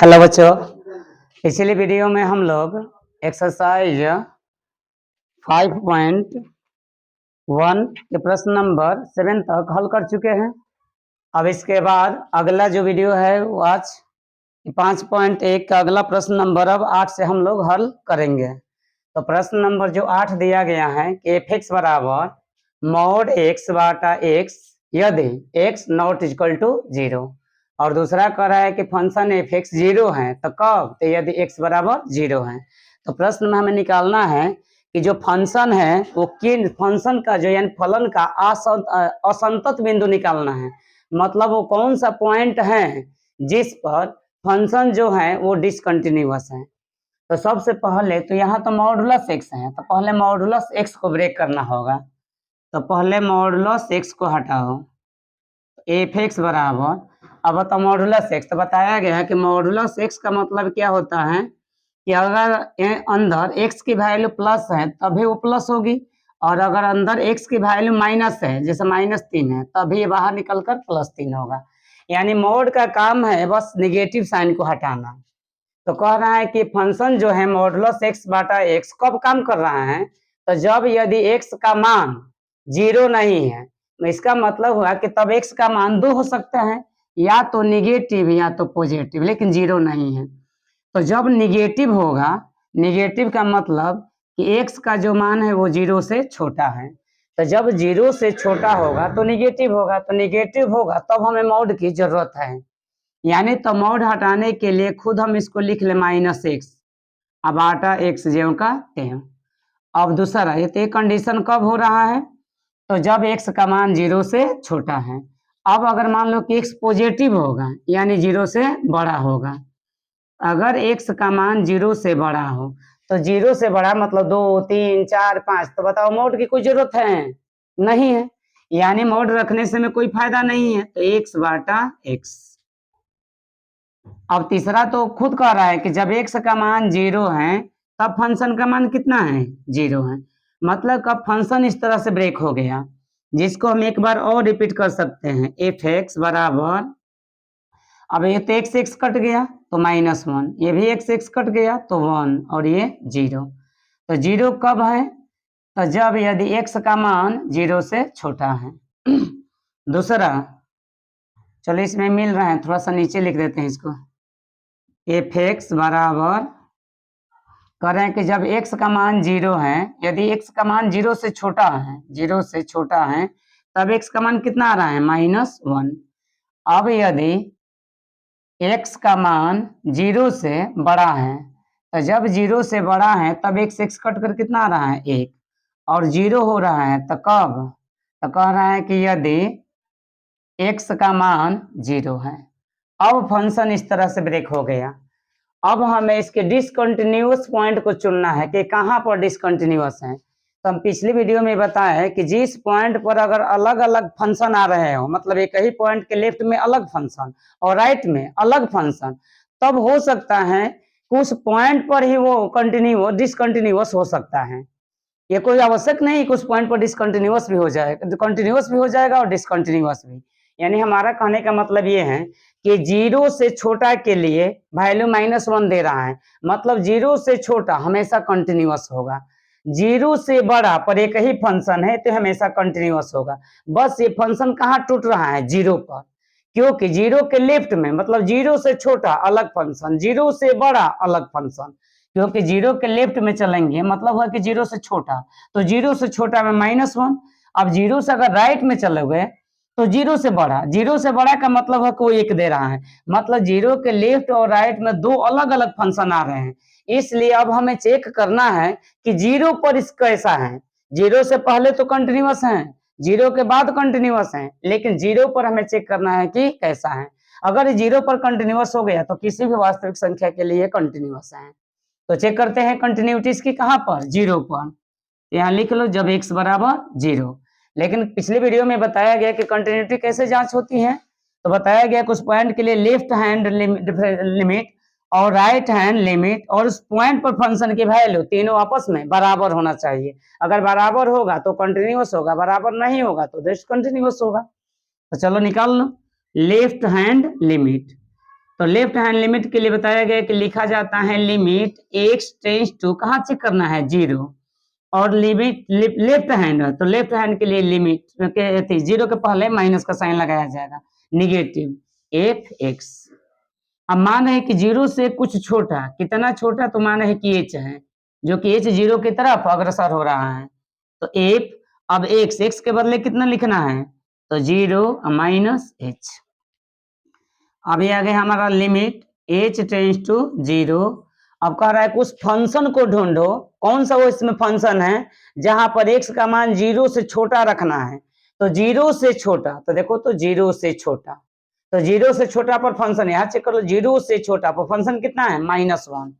Hello बच्चों, पिछले video में हम लोग एक्सरसाइज 5.1 के प्रश्न नंबर 7 तक हल कर चुके हैं। अब इसके बाद अगला जो वीडियो है वो आज 5.1 का अगला प्रश्न नंबर अब 8 से हम लोग हल करेंगे। तो प्रश्न नंबर जो 8 दिया गया है कि एफ एक्स बराबर मॉड एक्स बाटा एक्स यदि एक्स नॉट इक्वल टू 0, और दूसरा कह रहा है कि फंक्शन एफ एक्स 0 है तो कब, तो यदि एक्स बराबर 0 है। तो प्रश्न में हमें निकालना है कि जो फंक्शन है वो किन फंक्शन का जो यानी फलन का असंतत बिंदु निकालना है। मतलब वो कौन सा पॉइंट है जिस पर फंक्शन जो है वो डिसकंटिन्यूअस है। तो सबसे पहले तो यहाँ तो मॉडुलस एक्स है, तो पहले मॉडुलस एक्स को ब्रेक करना होगा। तो पहले मॉडुलस एक्स को हटाओ, एफ एक्स बराबर, अब बताओ मॉडुलस एक्स, तो बताया गया है कि मॉडुलस एक्स का मतलब क्या होता है कि अगर अंदर एक्स की वैल्यू प्लस है तभी वो प्लस होगी, और अगर अंदर एक्स की वैल्यू माइनस है जैसे -3 है तभी ये बाहर निकलकर +3 होगा। यानी मोड का काम है बस निगेटिव साइन को हटाना। तो कह रहा है कि फंक्शन जो है मॉडुलस एक्स बाटा एक्स कब काम कर रहा है, तो जब यदि एक्स का मान 0 नहीं है। तो इसका मतलब हुआ कि तब एक्स का मान 2 हो सकता है, या तो निगेटिव या तो पॉजिटिव, लेकिन 0 नहीं है। तो जब निगेटिव होगा, निगेटिव का मतलब कि एक्स का जो मान है वो 0 से छोटा है। तो जब 0 से छोटा होगा तो निगेटिव होगा, तो निगेटिव होगा तब हमें मॉड की जरूरत है। यानी तो मॉड हटाने के लिए खुद हम इसको लिख ले -x, अब आटा x ज्यों का त्यों। अब दूसरा ये कंडीशन कब हो रहा है, तो जब x का मान 0 से छोटा है। अब अगर मान लो कि x पॉजिटिव होगा यानी 0 से बड़ा होगा, अगर x का मान 0 से बड़ा हो तो 0 से बड़ा मतलब 2, 3, 4, 5, तो बताओ मोड की कोई जरूरत है नहीं है, यानी मोड रखने से में कोई फायदा नहीं है। तो x बाटा x। अब तीसरा तो खुद कह रहा है कि जब x का मान 0 है तब फंक्शन का मान कितना है, 0 है। मतलब कब फंक्शन इस तरह से ब्रेक हो गया, जिसको हम एक बार और रिपीट कर सकते हैं। एफ एक्स बराबर, अब ये तो एक्स एक्स कट गया तो -1, ये भी एक्स एक्स कट गया तो 1, और ये 0। तो 0 कब है, तो जब यदि x का मान 0 से छोटा है। दूसरा, चलो इसमें मिल रहा है, थोड़ा सा नीचे लिख देते हैं इसको। एफ एक्स बराबर करें कि जब x का मान 0 है, यदि x का मान 0 से छोटा है, 0 से छोटा है, तब x का मान कितना आ रहा है, -1। अब यदि x का मान 0 से बड़ा है, तो जब 0 से बड़ा है तब x कट कर कितना आ रहा है, 1, और 0 हो रहा है तो कब, तो कह रहा है कि यदि x का मान 0 है। अब फंक्शन इस तरह से ब्रेक हो गया। अब हमें इसके डिसकंटिन्यूअस पॉइंट को चुनना है कि कहाँ पर डिसकंटिन्यूअस है। तो हम पिछली वीडियो में बताया है कि जिस पॉइंट पर अगर अलग अलग फंक्शन आ रहे हो, मतलब एक ही पॉइंट के लेफ्ट में अलग फंक्शन और राइट में अलग फंक्शन, तब हो सकता है कि उस पॉइंट पर ही वो डिसकंटिन्यूअस हो सकता है। ये कोई आवश्यक नहीं कि उस पॉइंट पर डिसकंटिन्यूअस भी हो जाएगा, कंटिन्यूअस भी हो जाएगा और डिसकंटिन्यूअस भी। यानी हमारा कहने का मतलब ये है कि 0 से छोटा के लिए वैल्यू -1 दे रहा है, मतलब 0 से छोटा हमेशा कंटिन्यूअस होगा। 0 से बड़ा पर एक ही फंक्शन है तो हमेशा कंटिन्यूअस होगा। बस ये फंक्शन कहाँ टूट रहा है, 0 पर, क्योंकि 0 के लेफ्ट में मतलब 0 से छोटा अलग फंक्शन, 0 से बड़ा अलग फंक्शन। क्योंकि 0 के लेफ्ट में चलेंगे मतलब है कि 0 से छोटा, तो 0 से छोटा में -1। अब 0 से अगर राइट में चलोगे तो 0 से बड़ा, 0 से बड़ा का मतलब है कोई 1 दे रहा है, मतलब 0 के लेफ्ट और राइट में 2 अलग अलग फंक्शन आ रहे हैं। इसलिए अब हमें चेक करना है कि 0 पर इसका कैसा है। 0 से पहले तो कंटिन्यूअस है, 0 के बाद कंटिन्यूअस है, लेकिन 0 पर हमें चेक करना है कि कैसा है। अगर 0 पर कंटिन्यूअस हो गया तो किसी भी वास्तविक संख्या के लिए कंटिन्यूअस है। तो चेक करते हैं कंटिन्यूटी इसकी कहाँ पर, 0 पर। यहाँ लिख लो जब x बराबर 0। लेकिन पिछले वीडियो में बताया गया कि कंटिन्यूटी कैसे जांच होती है, तो बताया गया कुछ पॉइंट के लिए लेफ्ट हैंड लिमिट और राइट हैंड लिमिट और उस पॉइंट पर फंक्शन की वैल्यू तीनों आपस में बराबर होना चाहिए। अगर बराबर होगा तो कंटिन्यूअस होगा, बराबर नहीं होगा तो डिसकंटिन्यूअस होगा। तो चलो निकाल लो लेफ्ट हैंड लिमिट। तो लेफ्ट हैंड लिमिट के लिए बताया गया कि लिखा जाता है लिमिट x टेंस टू, कहाँ चेक करना है, 0, और लिमिट लेफ्ट हैंड है तो लेफ्ट हैंड के लिए लिमिट के 0 के पहले माइनस का साइन लगाया जाएगा, निगेटिव f(x). अब मान है कि 0 से कुछ छोटा, कितना छोटा, तो मान है कि h है, जो कि h 0 की तरफ अग्रसर हो रहा है, तो f, अब x के बदले कितना लिखना है, तो 0 माइनस h। अब ये आ गया हमारा लिमिट h टेंस टू 0। अब कह रहा है कि उस फंक्शन को ढूंढो, कौन सा वो इसमें फंक्शन है जहां पर x का मान 0 से छोटा रखना है, तो 0 से छोटा, तो देखो तो 0 से छोटा, तो 0 से छोटा पर फंक्शन यहाँ चेक कर लो, 0 से छोटा पर फंक्शन कितना है, -1,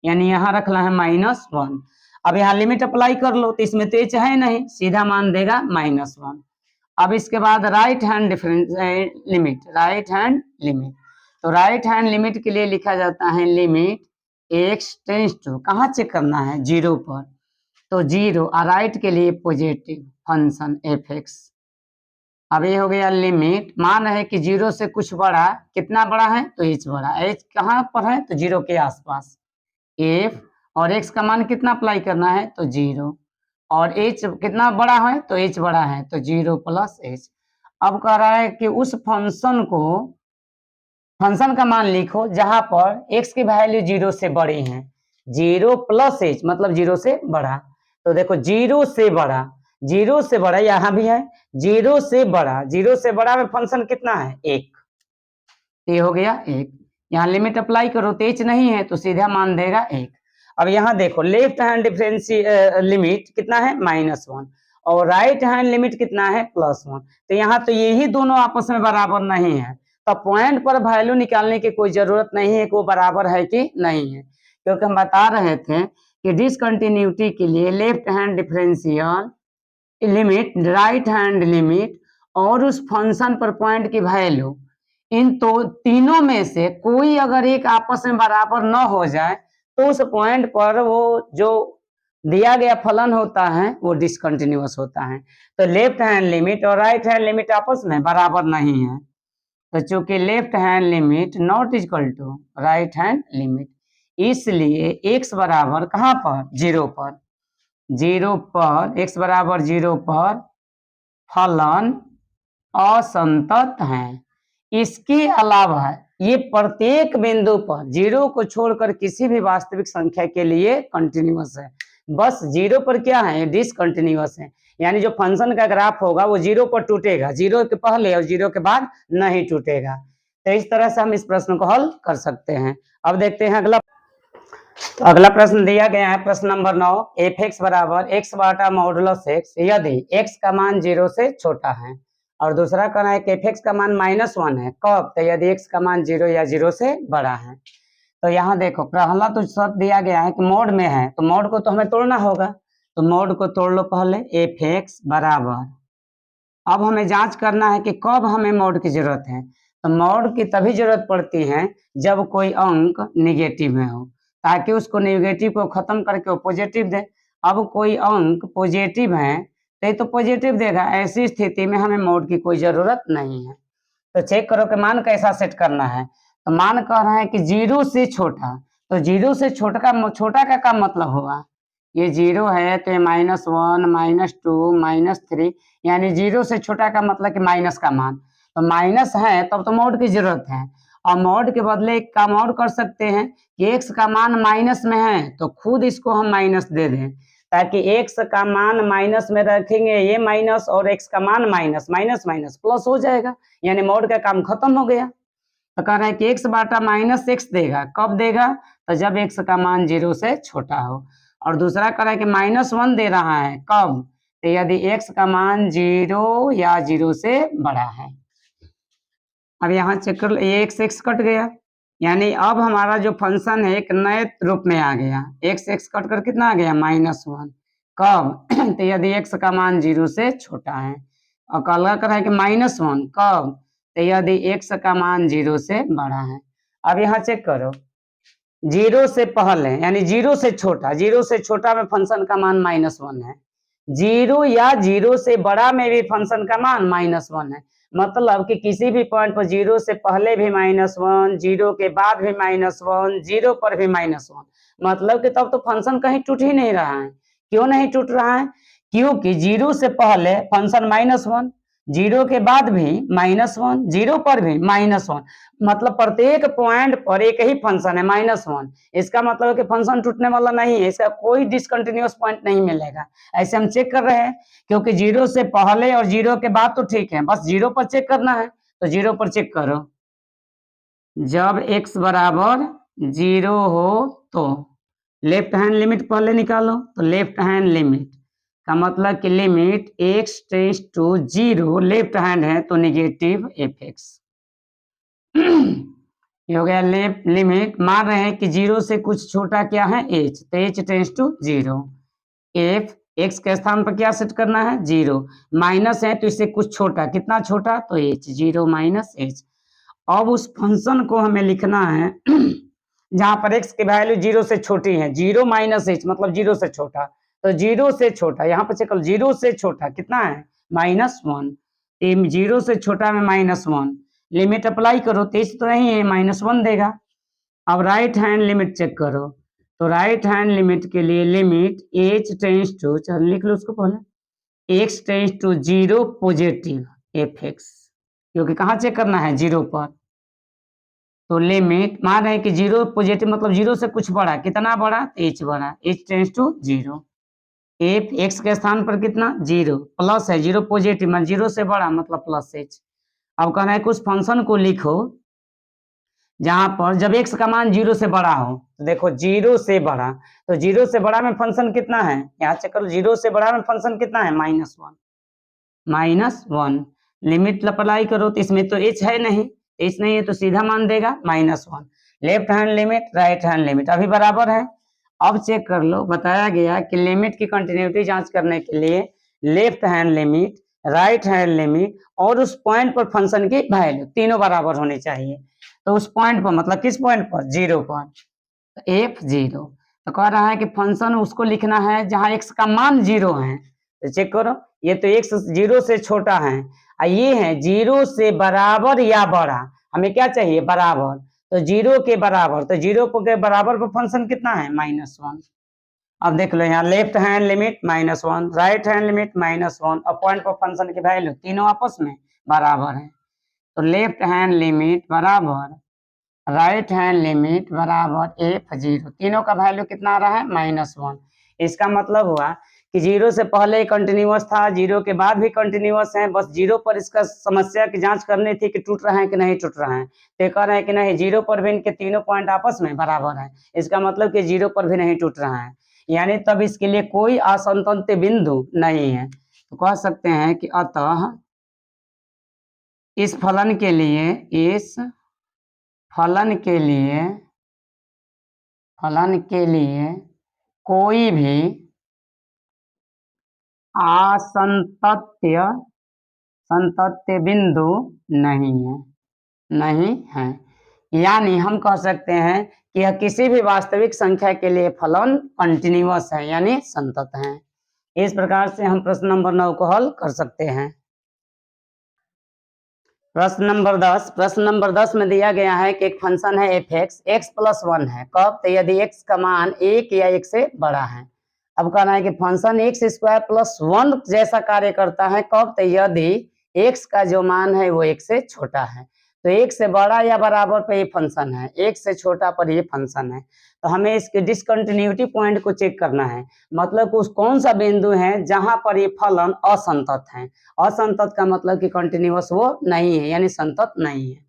यानी यहाँ रखना है -1। अब यहाँ लिमिट अप्लाई कर लो, तो इसमें तो h है नहीं, सीधा मान देगा -1। अब इसके बाद right hand difference limit, right hand limit, तो राइट हैंड लिमिट के लिए लिखा जाता है लिमिट x टेंस टू, कहाँ चेक करना है, 0 पर, तो 0, और राइट के लिए पॉजिटिव फंक्शन f(x). अब ये हो गया लिमिट, मान है कि 0 से कुछ बड़ा, कितना बड़ा है, तो h बड़ा, h कहाँ पर है, तो 0 के आसपास, f, और x का मान कितना अप्लाई करना है, तो 0, और h कितना बड़ा है, तो h बड़ा है, तो 0 प्लस h। अब कह रहा है कि उस फंक्शन का मान लिखो जहां पर x की वैल्यू 0 से बड़ी है, 0 प्लस h मतलब 0 से बड़ा, तो देखो 0 से बड़ा, 0 से बड़ा यहाँ भी है, 0 से बड़ा, 0 से बड़ा में फंक्शन कितना है, 1, ये हो गया 1। यहाँ लिमिट अप्लाई करो तो h नहीं है तो सीधा मान देगा 1। अब यहाँ देखो लेफ्ट हैंड डिफरेंस लिमिट कितना है, -1, और राइट हैंड लिमिट कितना है, +1, तो यहाँ तो यही दोनों आपस में बराबर नहीं है, तो पॉइंट पर वैल्यू निकालने की कोई जरूरत नहीं है कि वो बराबर है कि नहीं है, क्योंकि हम बता रहे थे कि डिसकंटिन्यूटी के लिए left hand differential limit, right hand limit और उस फंक्शन पर पॉइंट की वैल्यू, इन तो तीनों में से कोई अगर एक आपस में बराबर न हो जाए तो उस पॉइंट पर वो जो दिया गया फलन होता है वो डिसकंटिन्यूअस होता है। तो लेफ्ट हैंड लिमिट और राइट हैंड लिमिट आपस में बराबर नहीं है, तो चूंकि left hand limit not equal to right hand limit, इसलिए x बराबर कहाँ पर, 0 पर, 0 पर, x बराबर 0 पर फलन असंतत है। इसके अलावा ये प्रत्येक बिंदु पर 0 को छोड़कर किसी भी वास्तविक संख्या के लिए कंटिन्यूअस है, बस 0 पर क्या है, डिसकंटिन्यूअस है, यानी जो फंक्शन का ग्राफ होगा वो 0 पर टूटेगा, 0 के पहले और 0 के बाद नहीं टूटेगा। तो इस तरह से हम इस प्रश्न को हल कर सकते हैं। अब देखते हैं अगला, तो अगला प्रश्न दिया गया है प्रश्न नंबर 9, f(x) बराबर x बटा मॉडुलस x यदि x का मान 0 से छोटा है, और दूसरा कहना है कि f(x) का मान -1 है, कब, तो यदि x का मान 0 या 0 से बड़ा है। तो यहाँ देखो पहला तो शर्त दिया गया है कि मोड में है, तो मोड को तो हमें तोड़ना होगा, तो मोड को तोड़ लो पहले, f(x) बराबर, अब हमें जांच करना है कि कब हमें मोड की जरूरत है, तो मोड की तभी जरूरत पड़ती है जब कोई अंक निगेटिव में हो, ताकि उसको नेगेटिव को खत्म करके वो पॉजिटिव दे। अब कोई अंक पॉजिटिव है तो ये तो पॉजिटिव देगा, ऐसी स्थिति में हमें मोड की कोई जरूरत नहीं है। तो चेक करो कि मान कैसा सेट करना है, तो मान कह रहा है कि 0 से छोटा, तो 0 से छोटा का मतलब होगा, ये 0 है तो ये -1, -2, -3, यानी 0 से छोटा का मतलब कि माइनस का मान, तो माइनस है तब तो मोड की जरूरत है, और मोड के बदले एक काम और कर सकते हैं कि x का मान माइनस में है तो खुद इसको हम माइनस दे दें, ताकि x का मान माइनस में रखेंगे ये माइनस, और x का मान माइनस, माइनस माइनस प्लस हो जाएगा, यानी मोड का काम खत्म हो गया। तो कह रहा है कि x बटा -x देगा, कब देगा, तो जब x का मान 0 से छोटा हो, और दूसरा कह रहा है कि -1 दे रहा है, कब, तो यदि x का मान 0 या 0 से बड़ा है। अब यहाँ चेक कर लो, ये x कट गया, यानी अब हमारा जो फंक्शन है एक नए रूप में आ गया, x कट कर कितना आ गया, -1, कब तो यदि x का मान 0 से छोटा है, और कल कर है कि -1 कब, तो यदि x का मान 0 से बड़ा है। अब यहाँ चेक करो, 0 से पहले यानी 0 से छोटा, 0 से छोटा में फंक्शन का मान -1 है, 0 या 0 से बड़ा में भी फंक्शन का मान -1 है, मतलब कि किसी भी पॉइंट पर जीरो से पहले भी -1, जीरो के बाद भी -1, जीरो पर भी -1, मतलब कि तब तो फंक्शन कहीं टूट ही नहीं रहा है। क्यों नहीं टूट रहा है? क्योंकि जीरो से पहले फंक्शन -1, जीरो के बाद भी -1, जीरो पर भी -1, मतलब प्रत्येक पॉइंट पर एक ही फंक्शन है -1। इसका मतलब है कि फंक्शन टूटने वाला नहीं है, इसका कोई डिसकंटिन्यूअस पॉइंट नहीं मिलेगा। ऐसे हम चेक कर रहे हैं, क्योंकि जीरो से पहले और जीरो के बाद तो ठीक है, बस जीरो पर चेक करना है, तो जीरो पर चेक करो। जब x बराबर जीरो हो तो लेफ्ट हैंड लिमिट पहले निकालो, तो लेफ्ट हैंड लिमिट का मतलब कि limit x tends to zero, left hand है तो नेगेटिव fx। ये हो गया लेफ्ट लिमिट। मान रहे हैं कि जीरो से कुछ छोटा क्या है h, तो h tends to zero. f x के स्थान पर क्या सेट करना है? जीरो। माइनस है तो इससे कुछ छोटा, कितना छोटा? तो h, जीरो माइनस h। अब उस फंक्शन को हमें लिखना है जहां पर x की वैल्यू जीरो से छोटी है, जीरो माइनस h मतलब जीरो से छोटा, तो जीरो से छोटा यहाँ पर चेक करो, जीरो से छोटा कितना है? -1। जीरो से छोटा में -1, लिमिट अप्लाई करो, तो h तो नहीं है, -1 देगा। अब राइट हैंड लिमिट चेक करो, तो राइट हैंड लिमिट के लिए लिमिट h टेंड्स टू, चल लिख लो उसको पहले, x tends to zero positive fx, क्योंकि कहाँ चेक करना है? जीरो पर। तो लिमिट मान रहे हैं कि जीरो पॉजिटिव मतलब जीरो से कुछ बड़ा, कितना बड़ा? h बड़ा, h tends to zero. F x के स्थान पर कितना? जीरो, प्लस है, जीरो पॉजिटिव मतलब जीरो से बड़ा मतलब प्लस h। अब कहना है कि उस फंक्शन को लिखो जहां पर जब x का मान जीरो से बड़ा हो, तो देखो जीरो से बड़ा, तो जीरो से बड़ा में फंक्शन कितना है? यहाँ चेक करो, जीरो से बड़ा में फंक्शन कितना है? -1। लिमिट अप्लाई करो, तो इसमें तो h है नहीं, h नहीं है तो सीधा मान देगा -1। Left hand limit, right hand limit अभी बराबर है। अब चेक कर लो, बताया गया कि लिमिट की कंटिन्यूटी जांच करने के लिए left hand limit, right hand limit और उस पॉइंट पर फंक्शन की वैल्यू तीनों बराबर होनी चाहिए। तो उस पॉइंट पर मतलब किस पॉइंट पर? जीरो पर, तो f0। तो कह रहा है कि फंक्शन उसको लिखना है जहां x का मान जीरो है, तो चेक करो, ये तो x जीरो से छोटा है, और ये है जीरो से बराबर या बड़ा, हमें क्या चाहिए? बराबर, तो जीरो के बराबर, तो जीरो के बराबर पर फंक्शन कितना है? -1। अब देख लो यहाँ left hand limit -1, right hand limit -1 और पॉइंट पर फंक्शन की वैल्यू तीनों आपस में बराबर है, तो लेफ्ट हैंड लिमिट बराबर राइट हैंड लिमिट बराबर f0, तीनों का वैल्यू कितना आ रहा है? -1। इसका मतलब हुआ कि जीरो से पहले कंटिन्यूअस था, जीरो के बाद भी कंटिन्यूअस है, बस जीरो पर इसका समस्या की जांच करनी थी कि टूट रहा है कि नहीं टूट रहा है, तो कह रहे हैं कि नहीं, जीरो पर भी इनके तीनों पॉइंट आपस में बराबर है, इसका मतलब कि जीरो पर भी नहीं टूट रहा है, यानी तब इसके लिए कोई असंतत बिंदु नहीं है। तो कह सकते हैं कि अतः इस फलन के लिए कोई भी संतत्य बिंदु नहीं है। यानी हम कह सकते हैं कि यह किसी भी वास्तविक संख्या के लिए फलन कंटिन्यूअस है, यानी संतत है। इस प्रकार से हम प्रश्न नंबर 9 को हल कर सकते हैं। प्रश्न नंबर 10 में दिया गया है कि एक फंक्शन है f(x), x+1 है, कब? तो यदि x का मान 1 या 1 से बड़ा है। अब कहना है कि फंक्शन x² + 1 जैसा कार्य करता है, कब? तो यदि x का जो मान है वो 1 से छोटा है, तो 1 से बड़ा या बराबर पे ये फंक्शन है, 1 से छोटा पर ये फंक्शन है, तो हमें इसके डिसकंटिन्यूटी पॉइंट को चेक करना है, मतलब उस कौन सा बिंदु है जहां पर ये फलन असंतत है। असंतत का मतलब कि कंटिन्यूअस वो नहीं है, यानी संतत नहीं है।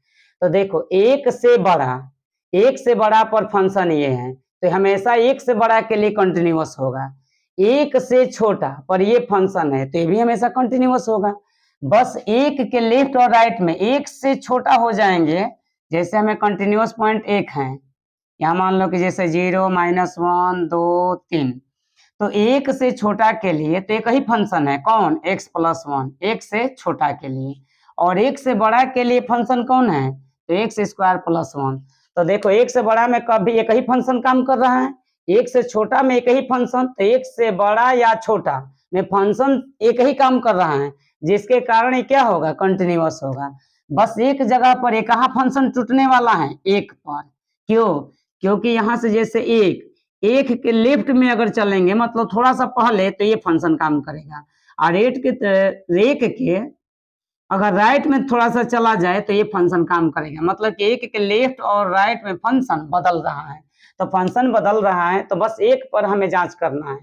तो देखो, 1 से बड़ा पर फंक्शन ये है, तो हमेशा 1 से बड़ा के लिए कंटिन्यूअस होगा। 1 से छोटा पर ये फंक्शन है, तो ये भी हमेशा कंटिन्यूअस होगा। बस 1 के लेफ्ट और राइट में 1 से छोटा हो जाएंगे, जैसे हमें कंटिन्यूअस पॉइंट 1 है, यहाँ मान लो कि जैसे 0, -1, 2, 3, तो 1 से छोटा के लिए तो एक ही फंक्शन है, कौन? x+1, 1 से छोटा के लिए, और 1 से बड़ा के लिए फंक्शन कौन है? तो x² + 1। तो देखो, 1 से बड़ा में कभी एक ही फंक्शन काम कर रहा है, 1 से छोटा में एक ही फंक्शन, तो 1 से बड़ा या छोटा में फंक्शन एक ही काम कर रहा है, जिसके कारण ये क्या होगा, कंटिन्यूअस होगा। बस एक जगह पर ये कहाँ फंक्शन टूटने वाला है, एक पर। क्यों? क्योंकि यहाँ से जैसे एक के लेफ्ट में अगर चलेंगे मतलब थोड़ा सा पहले, तो ये फंक्शन काम करेगा, और एक के अगर राइट में थोड़ा सा चला जाए तो ये फंक्शन काम करेगा। मतलब कि एक के लेफ्ट और राइट में फंक्शन बदल रहा है, तो फंक्शन बदल रहा है तो बस एक पर हमें जांच करना है।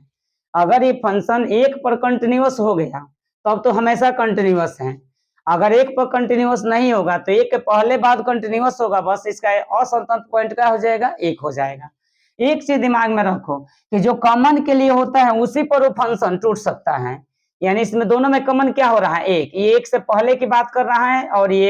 अगर ये फंक्शन एक पर कंटिन्यूअस हो गया तो अब तो हमेशा कंटिन्यूअस है। अगर एक पर कंटिन्यूअस नहीं होगा तो एक के पहले बाद कंटिन्यूअस होगा, बस इसका असंतत पॉइंट क्या हो जाएगा, एक हो जाएगा। एक चीज दिमाग में रखो कि जो कॉमन के लिए होता है उसी पर वो फंक्शन टूट सकता है। यानी इसमें दोनों में कॉमन क्या हो रहा है, एक। ये एक से पहले की बात कर रहा है और ये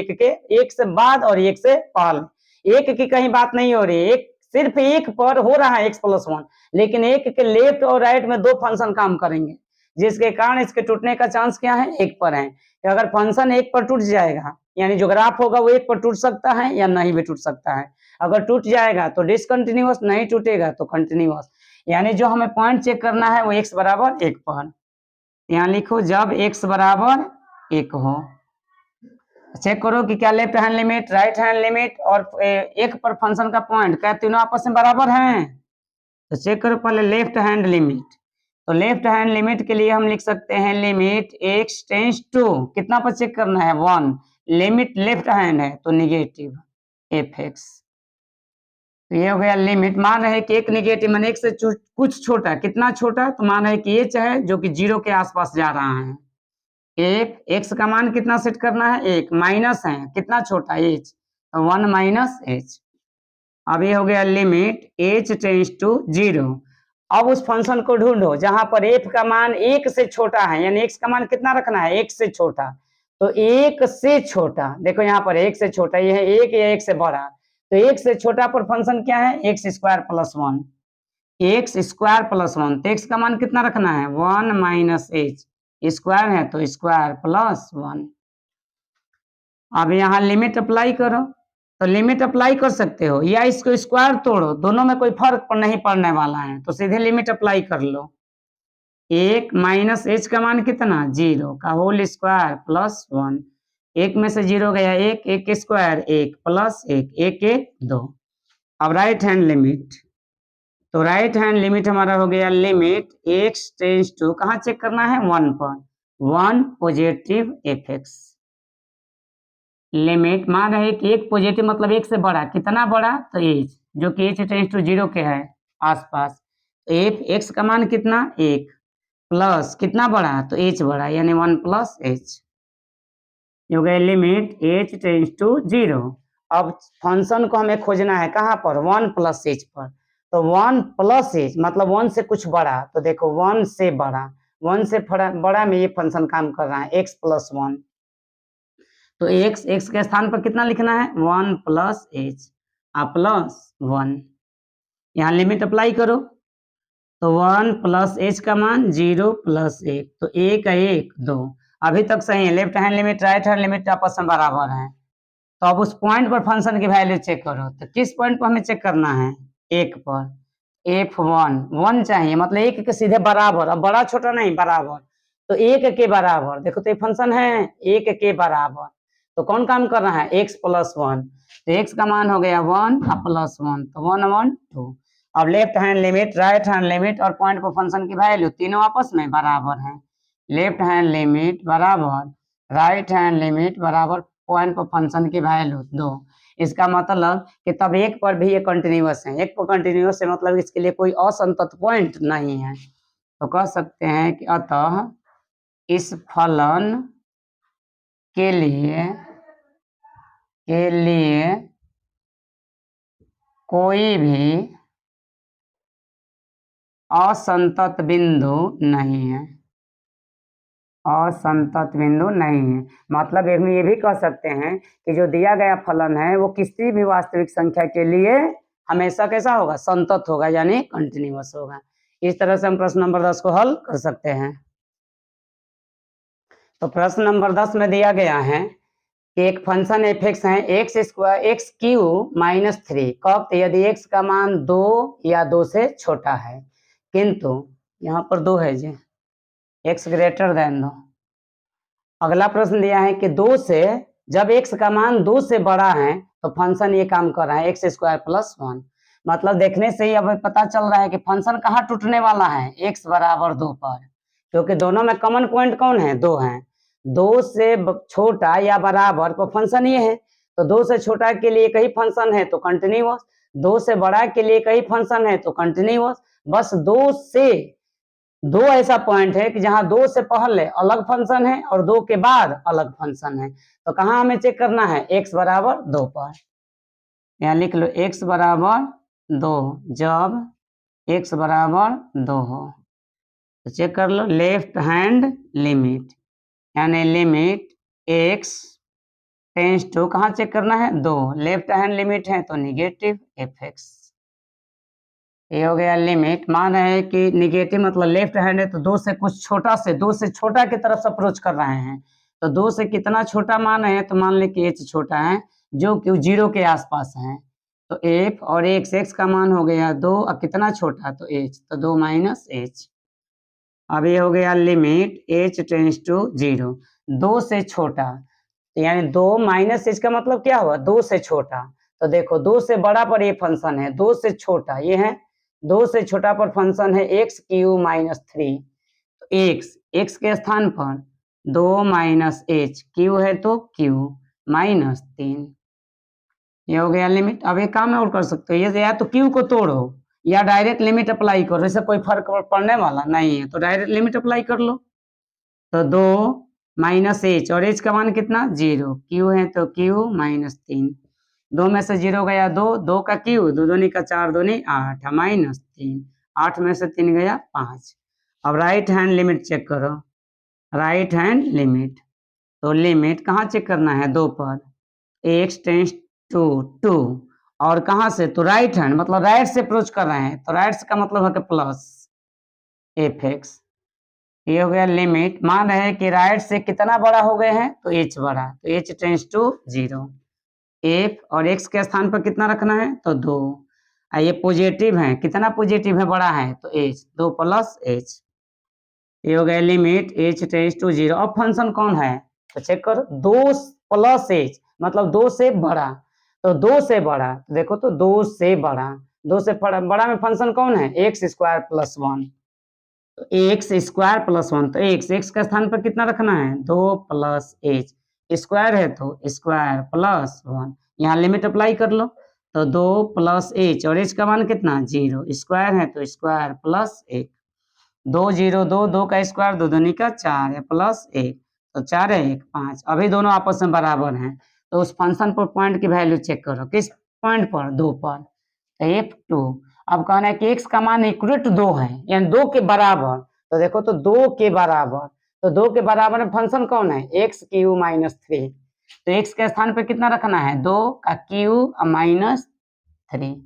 एक से बाद और एक से पहले। एक की कहीं बात नहीं हो रही है, एक सिर्फ एक पर हो रहा है x+1, लेकिन एक के लेफ्ट और राइट में दो फंक्शन काम करेंगे, जिसके कारण इसके टूटने का चांस क्या है, एक पर है। कि अगर फंक्शन एक पर टूट जाएगा यानी जो ग्राफ होगा वो एक पर टूट सकता है या नहीं भी टूट सकता है। अगर टूट जाएगा तो डिसकंटिन्यूअस, नहीं टूटेगा तो कंटिन्यूअस। यानी जो हमें पॉइंट चेक करना है वो x बराबर एक पर। यहाँ लिखो जब x बराबर एक हो। चेक करो कि क्या left hand limit, right hand limit और एक पर फंक्शन का पॉइंट क्या तीनों आपस में बराबर हैं। तो चेक करो पहले लेफ्ट हैंड लिमिट। तो लेफ्ट हैंड लिमिट के लिए हम लिख सकते हैं लिमिट x टेंस टू, कितना पर चेक करना है, 1। लिमिट लेफ्ट हैंड है तो निगेटिव f(x). तो ये हो गया लिमिट। मान रहे कि एक निगेटिव मान एक से कुछ छोटा, कितना छोटा, तो मान रहे कि एच है जो कि 0 के आसपास जा रहा है। एक एक्स का मान कितना सेट करना है, एक। माइनस है कितना छोटा, एच, तो 1 माइनस एच। अब ये हो गया लिमिट एच टेंस टू 0। अब उस फंक्शन को ढूंढो जहां पर एफ का मान एक से छोटा है, यानी एक्स का मान कितना रखना है, एक से छोटा। तो एक से छोटा, देखो यहाँ पर एक से छोटा, ये है एक या एक से बड़ा, तो एक से छोटा पर फंक्शन क्या है, x² + 1। x² + 1, तो x का मान कितना रखना है, 1 माइनस एच। स्क्वायर है तो स्क्वायर+1। अब यहाँ लिमिट अप्लाई करो, तो लिमिट अप्लाई कर सकते हो या इसको स्क्वायर तोड़ो, दोनों में कोई फर्क नहीं पड़ने वाला है, तो सीधे लिमिट अप्लाई कर लो। एक माइनस एच का मान कितना, 0 का होल स्क्वायर +1। एक में से 0 गया, एक, एक स्क्वायर एक, प्लस एक, एक एक 2। अब राइट हैंड लिमिट, तो राइट हैंड लिमिट हमारा हो गया लिमिट x टेंस टू, कहाँ चेक करना है, 1 पर, 1 पॉजिटिव f(x). लिमिट मान रहे कि एक पॉजिटिव मतलब एक से बड़ा, कितना बड़ा, तो एच, जो कि एच टेंस टू 0 के है आसपास। तो f(x) का मान कितना, 1, प्लस कितना बड़ा, तो h बड़ा, यानी 1 + h। हो गया लिमिट h टेंस टू 0। अब फंक्शन को हमें खोजना है कहाँ पर, 1 + h पर। तो 1 + h मतलब 1 से कुछ बड़ा, तो देखो 1 से बड़ा, 1 से बड़ा में ये फंक्शन काम कर रहा है, x+1। तो x के स्थान पर कितना लिखना है, 1 + h +1। यहाँ लिमिट अप्लाई करो, तो 1 + h का मान 0 + 1, तो 1 1 2। अभी तक सही है, left hand limit right hand limit आपस में बराबर है। तो अब उस पॉइंट पर फंक्शन की वैल्यू चेक करो, तो किस पॉइंट पर हमें चेक करना है, एक पर, f1 1 चाहिए, मतलब एक के सीधे बराबर, अब बड़ा छोटा नहीं, बराबर। तो एक के बराबर, देखो तो ये फंक्शन है एक के बराबर, तो कौन काम कर रहा है, x+1। तो x का मान हो गया 1 +1, तो 1 1 2। अब left hand limit right hand limit और पॉइंट पर फंक्शन की वैल्यू तीनों आपस में बराबर है। लेफ्ट हैंड लिमिट बराबर राइट हैंड लिमिट बराबर पॉइंट पर फंक्शन की वैल्यू 2। इसका मतलब कि तब एक पर भी ये कंटिन्यूअस है, एक पर कंटिन्यूअस है मतलब इसके लिए कोई असंतत पॉइंट नहीं है। तो कह सकते हैं कि अतः इस फलन के लिए कोई भी असंतत बिंदु नहीं है, असंतत बिंदु नहीं है। मतलब हम ये भी कह सकते हैं कि जो दिया गया फलन है वो किसी भी वास्तविक संख्या के लिए हमेशा कैसा होगा, संतत होगा, यानी कंटिन्यूअस होगा। इस तरह से हम प्रश्न नंबर 10 को हल कर सकते हैं। तो प्रश्न नंबर 10 में दिया गया है कि एक फंक्शन f(x) है x²(3) कब, यदि x का मान 2 या 2 से छोटा है, किंतु यहाँ पर 2 है जी, x > 2। अगला प्रश्न दिया है कि दो से जब x का मान 2 से बड़ा है तो फंक्शन ये काम कर रहा है एक्स स्क्वायर प्लस 1। मतलब देखने से ही अब पता चल रहा है कि फंक्शन कहाँ टूटने वाला है, x बराबर 2 पर, क्योंकि दोनों में कॉमन पॉइंट कौन है, 2 है। 2 से छोटा या बराबर तो फंक्शन ये है, तो 2 से छोटा के लिए कई फंक्शन है तो कंटिन्यूअस, 2 से बड़ा के लिए कई फंक्शन है तो कंटिन्यूअस। बस 2 ऐसा पॉइंट है कि जहां 2 से पहले अलग फंक्शन है और 2 के बाद अलग फंक्शन है, तो कहां हमें चेक करना है, x बराबर 2 पर। यहाँ लिख लो x बराबर 2, जब x बराबर 2 हो तो चेक कर लो लेफ्ट हैंड लिमिट, यानी लिमिट x टेंस टू कहाँ चेक करना है, 2, लेफ्ट हैंड लिमिट है तो निगेटिव fx। ये हो गया लिमिट, मान रहे हैं कि निगेटिव मतलब लेफ्ट हैंड है तो 2 से कुछ छोटा से 2 से छोटा की तरफ से अप्रोच कर रहे हैं, तो 2 से कितना छोटा मान है, तो मान ले कि h छोटा है जो कि 0 के आसपास है, तो f और x का मान हो गया 2 और कितना छोटा तो h, तो 2 माइनस h। अब ये हो गया लिमिट h टेंस टू 0, 2 से छोटा, यानी 2 माइनस h का मतलब क्या हुआ, 2 से छोटा। तो देखो 2 से बड़ा पर ये फंक्शन है, 2 से छोटा ये है, 2 से छोटा पर फंक्शन है एक्स क्यू माइनस 3, तो एक्स के स्थान पर 2 माइनस एच, क्यू है तो क्यू माइनस 3। ये हो गया लिमिट। अब एक काम और कर सकते हो, ये या तो क्यू को तोड़ो या डायरेक्ट लिमिट अप्लाई करो, इससे कोई फर्क पड़ने वाला नहीं है, तो डायरेक्ट लिमिट अप्लाई कर लो। तो 2 माइनस एच और एच का मान कितना, 0, क्यू है तो क्यू माइनस 3, 2 में से 0 गया 2, 2 का क्यू, 2 दूनी का 4 दूनी 8 माइनस 3, 8 में से 3 गया 5। अब राइट हैंड लिमिट चेक करो, राइट हैंड लिमिट, तो लिमिट कहाँ चेक करना है, 2 पर, x टेंस टू 2, और कहाँ से, तो राइट हैंड मतलब राइट से अप्रोच कर रहे हैं, तो राइट का मतलब है कि प्लस fx। ये हो गया लिमिट, मान रहे हैं कि राइट से कितना बड़ा हो गए हैं, तो h बड़ा, तो h टेंस टू 0, f और x के स्थान पर कितना रखना है, तो 2, ये पॉजिटिव है, कितना पॉजिटिव है, बड़ा है, तो h, 2 प्लस h। ये हो गया लिमिट h टेंस टू 0। अब फंक्शन कौन है, तो चेक करो, 2 प्लस h मतलब 2 से बड़ा, तो 2 से बड़ा, देखो तो 2 से बड़ा, 2 से बड़ा में फंक्शन कौन है, एक्स स्क्वायर प्लस 1, तो एक्स स्क्वायर प्लस 1, तो एक्स का स्थान पर कितना रखना है, 2 प्लस एच, स्क्वायर है तो स्क्वायर प्लस 1, यहाँ लिमिट अप्लाई कर लो, तो 2 प्लस एच और एच का मान कितना, 0, स्क्वायर है तो स्क्वायर प्लस 1, 2 0 2, 2 का स्क्वायर 2 दूनी का 4 है प्लस 1, तो 4 है 1 5, अभी दोनों आपस में बराबर हैं, तो उस फंक्शन पर पॉइंट की वैल्यू चेक करो, किस पॉइंट पर, 2 पर, F2। अब कहना है कि x का मान इक्वल टू 2 है, यानी 2 के बराबर, तो देखो तो 2 के बराबर, तो 2 के बराबर में फंक्शन कौन है, एक्स क्यू माइनस 3, तो x के स्थान पे कितना रखना है, 2 का क्यू माइनस 3,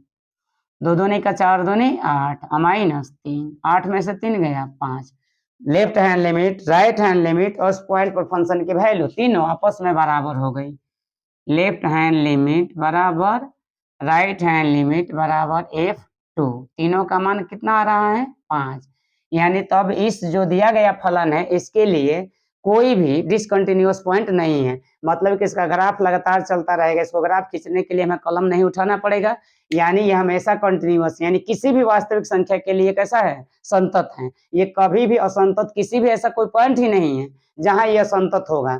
2 दूनी का 4 दूनी 8 माइनस 3, 8 में से 3 गया 5। Left hand limit, right hand limit और उस पॉइंट पर फंक्शन की वैल्यू तीनों आपस में बराबर हो गई, लेफ्ट हैंड लिमिट बराबर राइट हैंड लिमिट बराबर f2, तीनों का मान कितना आ रहा है, 5। यानी तब इस जो दिया गया फलन है इसके लिए कोई भी डिसकंटिन्यूअस पॉइंट नहीं है, मतलब कि इसका ग्राफ लगातार चलता रहेगा, इसको ग्राफ खींचने के लिए हमें कलम नहीं उठाना पड़ेगा, यानी ये हमेशा कंटिन्यूअस, यानी किसी भी वास्तविक संख्या के लिए कैसा है, संतत है, ये कभी भी असंतत, किसी भी ऐसा कोई पॉइंट ही नहीं है जहां ये असंतत होगा,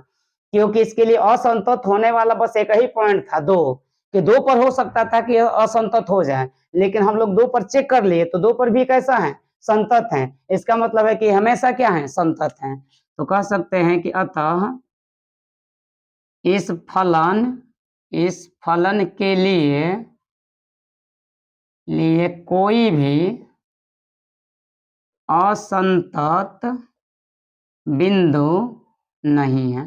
क्योंकि इसके लिए असंतत होने वाला बस एक ही पॉइंट था, 2, कि 2 पर हो सकता था कि असंतत हो जाए, लेकिन हम लोग 2 पर चेक कर लिए तो 2 पर भी कैसा है, संतत है, इसका मतलब है कि हमेशा क्या है, संतत है। तो कह सकते हैं कि अतः इस फलन के लिए कोई भी असंतत बिंदु नहीं है,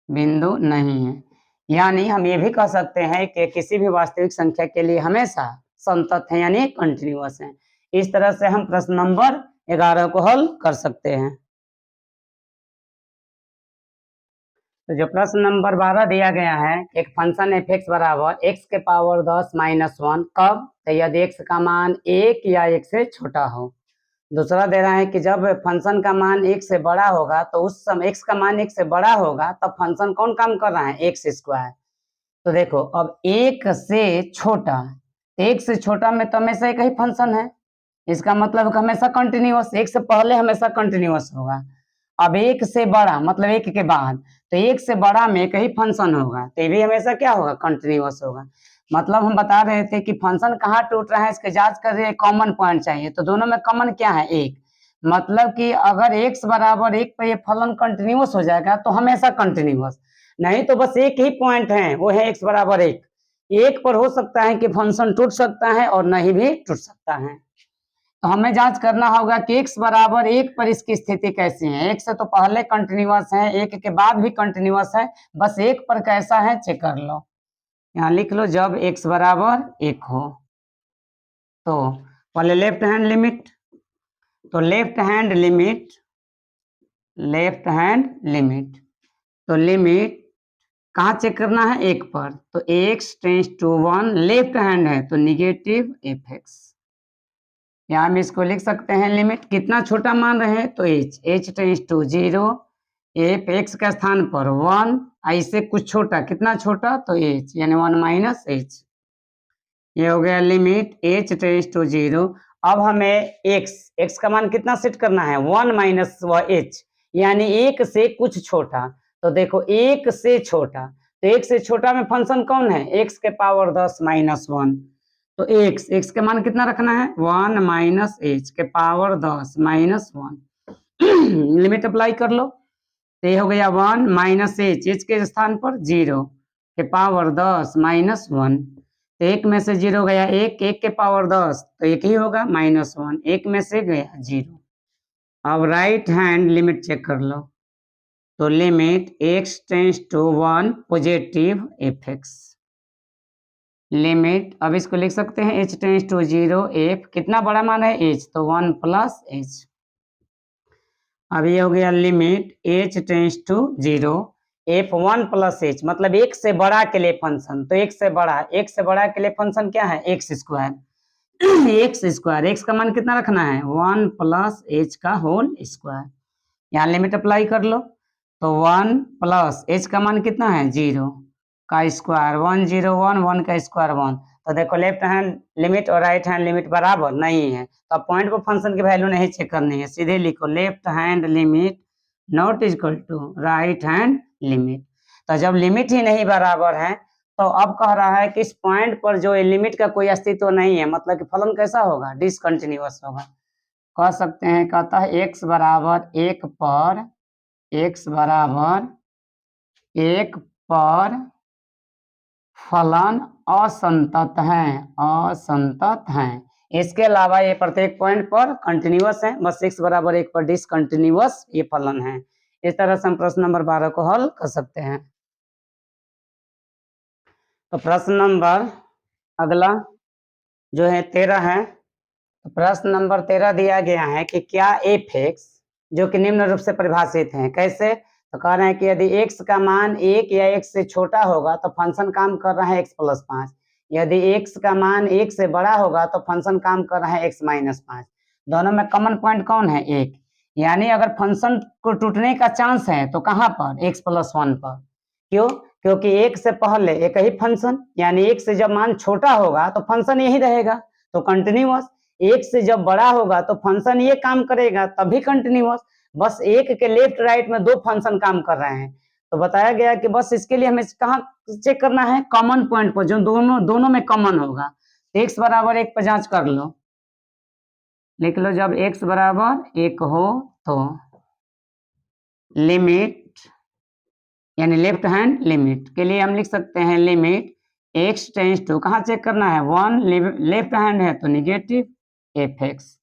बिंदु नहीं है, यानी हम ये भी कह सकते हैं कि किसी भी वास्तविक संख्या के लिए हमेशा संतत है, यानी कंटिन्यूअस है। इस तरह से हम प्रश्न नंबर 11 को हल कर सकते हैं। तो जो प्रश्न नंबर 12 दिया गया है, एक फंक्शन एफ एक्स बराबर x के पावर 10 माइनस 1 कब, तो यदि x का मान 1 या 1 से छोटा हो, दूसरा दे रहा है कि जब फंक्शन का मान एक से बड़ा होगा तो उस समय एक्स का मान एक से बड़ा होगा तब फंक्शन कौन काम कर रहा है, एक्स स्क्वायर। तो देखो अब एक से छोटा, एक से छोटा में तो हमेशा एक ही फंक्शन है, इसका मतलब कि हमेशा कंटिन्यूअस, एक से पहले हमेशा कंटिन्यूअस होगा। अब एक से बड़ा मतलब एक के बाद, तो एक से बड़ा में एक ही फंक्शन होगा तो ये भी हमेशा क्या होगा, कंटिन्यूअस होगा। मतलब हम बता रहे थे कि फंक्शन कहाँ टूट रहा है इसके जांच कर रहे हैं, कॉमन पॉइंट चाहिए, तो दोनों में कॉमन क्या है, एक। मतलब कि अगर x बराबर एक पे ये फलन कंटिन्यूअस हो जाएगा तो हमेशा कंटिन्यूअस, नहीं तो बस एक ही पॉइंट है वो है x बराबर एक, एक पर हो सकता है कि फंक्शन टूट सकता है और नहीं भी टूट सकता है। तो हमें जांच करना होगा कि x बराबर एक पर इसकी स्थिति कैसी है, एक से तो पहले कंटिन्यूअस है, एक के बाद भी कंटिन्यूअस है, बस एक पर कैसा है चेक कर लो। यहाँ लिख लो जब x बराबर एक हो। तो पहले लेफ्ट हैंड लिमिट, तो left hand limit, left hand limit, तो लिमिट कहाँ चेक करना है, एक पर, तो x tends to 1, left hand है तो निगेटिव एफ एक्स। यहाँ हम इसको लिख सकते हैं लिमिट कितना छोटा मान रहे तो h tends to 0, f x का स्थान पर 1, ऐसे कुछ छोटा, कितना छोटा तो h यानी 1 माइनस h। ये हो गया लिमिट h टेंस टू 0। अब हमें x का मान कितना सेट करना है, 1 माइनस h, यानी एक से कुछ छोटा। तो देखो एक से छोटा, तो एक से छोटा में फंक्शन कौन है, x के पावर 10 माइनस 1, तो x के मान कितना रखना है, 1 माइनस h के पावर 10 माइनस 1। लिमिट अप्लाई कर लो, तो ये हो गया 1 माइनस h के स्थान पर 0 के पावर 10 माइनस 1, तो एक में से 0 गया एक, एक के पावर 10 तो एक ही होगा माइनस 1, एक में से गया 0। अब राइट हैंड लिमिट चेक कर लो, तो limit x tends to 1 positive f x. Limit अब इसको लिख सकते हैं h टेंस टू 0, f कितना बड़ा मान है h, तो 1 प्लस h। अब ये हो गया limit h tends to 0, f 1 plus h, मतलब एक से बड़ा के लिए फंक्शन, तो एक से बड़ा के लिए फंक्शन क्या है, x square. X square, x का मान कितना रखना है, 1 प्लस h का होल स्क्वायर। यहाँ लिमिट अप्लाई कर लो, तो 1 प्लस h का मान कितना है, 0 का स्क्वायर, 1 0 1, 1 का स्क्वायर 1। तो देखो लेफ्ट हैंड लिमिट और राइट हैंड लिमिट बराबर नहीं है, तो अब पॉइंट पर फंक्शन की वैल्यू नहीं चेक करनी है, सीधे लिखो left hand limit not equal to right hand limit. तो जब लिमिट ही नहीं बराबर है तो अब कह रहा है कि इस पॉइंट पर जो लिमिट का कोई अस्तित्व नहीं है, मतलब कि फलन कैसा होगा, डिसकंटिन्यूअस होगा। कह सकते हैं, कहता है x बराबर एक पर, x बराबर एक पर फलन असंतत है, असंतत है। इसके अलावा ये प्रत्येक पॉइंट पर कंटिन्यूअस है, बस x बराबर एक पर डिसकंटिन्यूअस ये फलन है। इस तरह से हम प्रश्न नंबर 12 को हल कर सकते हैं। तो प्रश्न नंबर अगला जो है 13 है, तो प्रश्न नंबर 13 दिया गया है कि क्या एफ एक्स जो कि निम्न रूप से परिभाषित है, कैसे, तो कह रहे हैं कि यदि x का मान एक या एक से छोटा होगा तो फंक्शन काम कर रहा है x प्लस 5, यदि x का मान एक से बड़ा होगा तो फंक्शन काम कर रहा है x माइनस 5। दोनों में कॉमन पॉइंट कौन है, एक, यानी अगर फंक्शन को टूटने का चांस है तो कहाँ पर, x प्लस 1 पर। क्यों, क्योंकि एक से पहले एक ही फंक्शन, यानी एक से जब मान छोटा होगा तो फंक्शन यही रहेगा तो कंटिन्यूअस, एक से जब बड़ा होगा तो फंक्शन ये काम करेगा तभी कंटिन्यूअस। बस एक के लेफ्ट राइट में दो फंक्शन काम कर रहे हैं, तो बताया गया कि बस इसके लिए हमें कहाँ चेक करना है, कॉमन पॉइंट पर, जो दोनों में कॉमन होगा। x बराबर एक पर जांच कर लो, लिख लो जब x बराबर एक हो तो लिमिट यानी लेफ्ट हैंड लिमिट के लिए हम लिख सकते हैं लिमिट x टेंस टू, कहाँ चेक करना है, 1, लेफ्ट हैंड है तो निगेटिव एफ एक्स।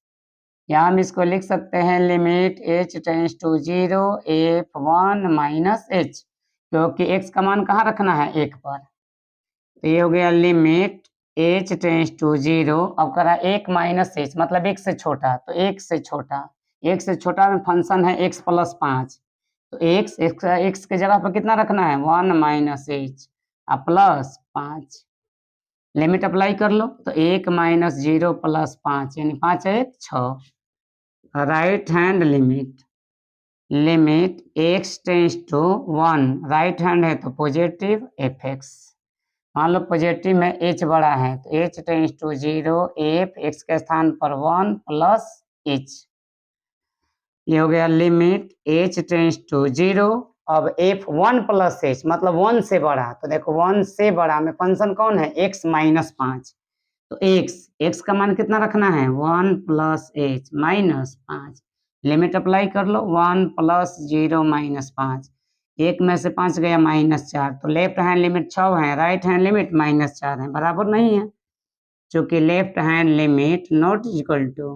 यहाँ हम इसको लिख सकते हैं limit h tends to 0, f 1 minus h, क्योंकि x का मान कहाँ रखना है, एक पर। तो ये हो गया लिमिट h टेंस टू 0, अब करा एक माइनस h मतलब एक से छोटा, तो एक से छोटा, एक से छोटा में फंक्शन है x प्लस 5, तो x के जगह पर कितना रखना है, 1 minus h plus 5। Limit apply कर लो, तो 1 माइनस 0 प्लस 5 यानी 5 1 6। Right hand limit, limit x tends to 1, right hand है तो पॉजिटिव एफ एक्स, मान लो पॉजिटिव में h बड़ा है तो h tends to 0, f x के स्थान पर 1 प्लस h, ये हो गया लिमिट h टेंस टू 0। अब f 1 प्लस h मतलब 1 से बड़ा, तो देखो 1 से बड़ा में फंक्शन कौन है x माइनस 5, तो x का मान कितना रखना है 1 plus h minus 5, limit apply कर लो 1 प्लस 0 माइनस 5, एक में से 5 गया -4, तो लेफ्ट हैंड लिमिट 6 है, राइट हैंड लिमिट -4 है, बराबर नहीं है, क्योंकि left hand limit not equal to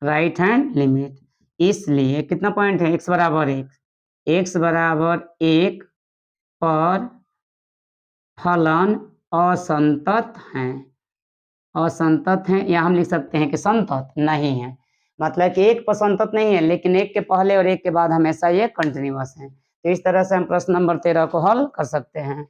right hand limit, इसलिए कितना पॉइंट है x बराबर 1, x बराबर 1 पर फलन असंतत है, असंतत है, या हम लिख सकते हैं कि संतत नहीं है, मतलब कि एक पर संतत नहीं है लेकिन एक के पहले और एक के बाद हमेशा ये कंटिन्यूअस है। तो इस तरह से हम प्रश्न नंबर 13 को हल कर सकते हैं।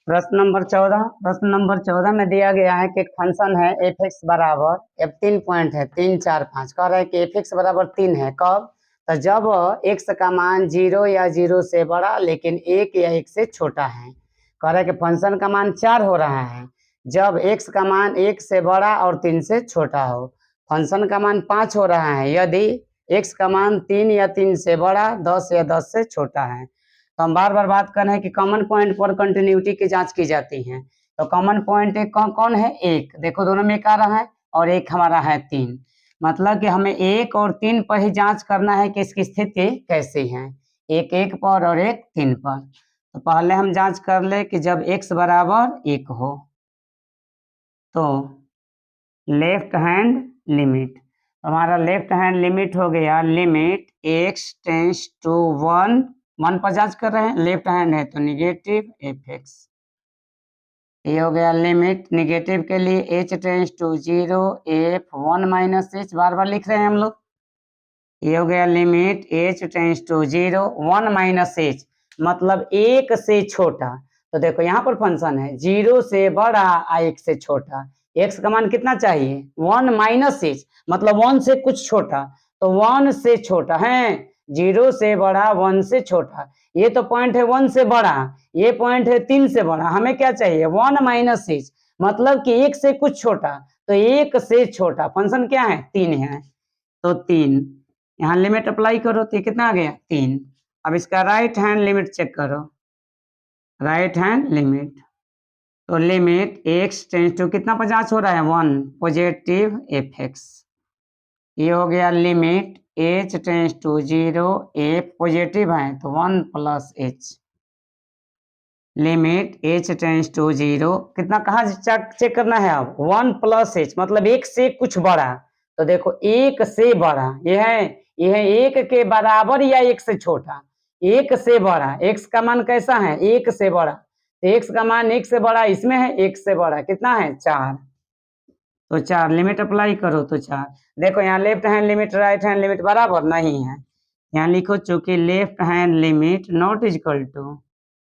प्रश्न नंबर 14, प्रश्न नंबर 14 में दिया गया है कि एक फंक्शन है एफ एक्स बराबर, अब 3 पॉइंट है 3 4 5, कह रहा है कि एफ एक्स बराबर 3 है, कब, तो जब एक्स का मान 0 या 0 से बड़ा लेकिन 1 या 1 से छोटा है, कह रहा है कि फंक्शन का मान 4 हो रहा है जब एक्स का मान 1 से बड़ा और 3 से छोटा हो, फंक्शन का मान 5 हो रहा है यदि एक्स का मान 3 या 3 से बड़ा, 10 या 10 से छोटा है। तो हम बार बार बात कर रहे हैं कि कॉमन पॉइंट पर कंटिन्यूटी की जांच की जाती है, तो कॉमन पॉइंट एक कौन कौन है, एक, देखो दोनों में एक आ रहा है और एक हमारा है 3, मतलब कि हमें 1 और 3 पर ही जांच करना है कि इसकी स्थिति कैसी है, एक 1 पर और एक 3 पर। तो पहले हम जांच कर ले कि जब x बराबर 1 हो तो लेफ्ट हैंड लिमिट, हमारा लेफ्ट हैंड लिमिट हो गया लिमिट x टेंस टू 1 पर जांच कर रहे हैं, लेफ्ट हैंड है तो निगेटिव एफ एक्स, ये हो गया लिमिट निगेटिव के लिए h tends to 0, f 1 minus h, बार बार लिख रहे हैं हम लोग, ये हो गया limit h tends to 0, 1 minus h मतलब 1 से छोटा, तो देखो यहाँ पर फंक्शन है 0 से बड़ा 1 से छोटा, x का मान कितना चाहिए 1 माइनस एच मतलब 1 से कुछ छोटा, तो 1 से छोटा है, 0 से बड़ा 1 से छोटा, ये तो पॉइंट है 1 से बड़ा, ये पॉइंट है 3 से बड़ा, हमें क्या चाहिए 1 माइनस एच मतलब कि 1 से कुछ छोटा, तो 1 से छोटा फंक्शन क्या है 3 है, तो 3, यहाँ लिमिट अप्लाई करो तो कितना आ गया 3। अब इसका राइट हैंड लिमिट चेक करो, राइट हैंड लिमिट, तो लिमिट x टेंस टू कितना पर जांच हो रहा है 1 पॉजिटिव एफ एक्स, ये हो गया limit h tends to 0, f positive है तो 1 plus h, limit h tends to 0 कितना कहाँ चेक करना है अब 1 प्लस h मतलब 1 से कुछ बड़ा, तो देखो 1 से बड़ा यह है 1 के बराबर या 1 से छोटा, 1 से बड़ा, x का मान कैसा है 1 से बड़ा, तो x का मान 1 से बड़ा इसमें है 1 से बड़ा कितना है 4, तो 4 लिमिट अप्लाई करो तो 4, देखो यहाँ left hand limit right hand limit बराबर नहीं है, यहाँ लिखो चूंकि left hand limit not equal to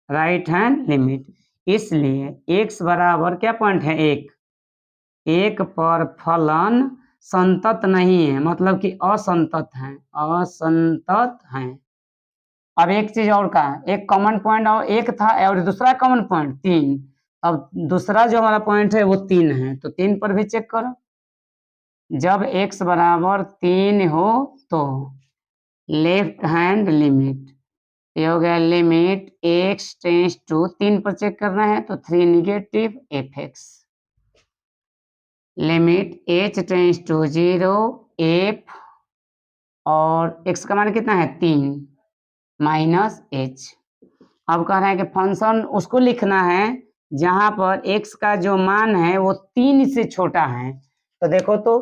right hand limit, इसलिए x बराबर क्या पॉइंट है 1, 1 पर फलन संतत नहीं है मतलब कि असंतत है, असंतत है। अब एक चीज और का, एक कॉमन पॉइंट और एक था और दूसरा कॉमन पॉइंट 3, अब दूसरा जो हमारा पॉइंट है वो 3 है, तो 3 पर भी चेक करो, जब x बराबर 3 हो तो लेफ्ट हैंड लिमिट, ये हो गया लिमिट x टेंस टू 3 पर चेक करना है तो 3 negative f x, limit h tends to 0, f और x का मान कितना है 3 माइनस h, अब कह रहा है कि फंक्शन उसको लिखना है जहां पर x का जो मान है वो 3 से छोटा है, तो देखो तो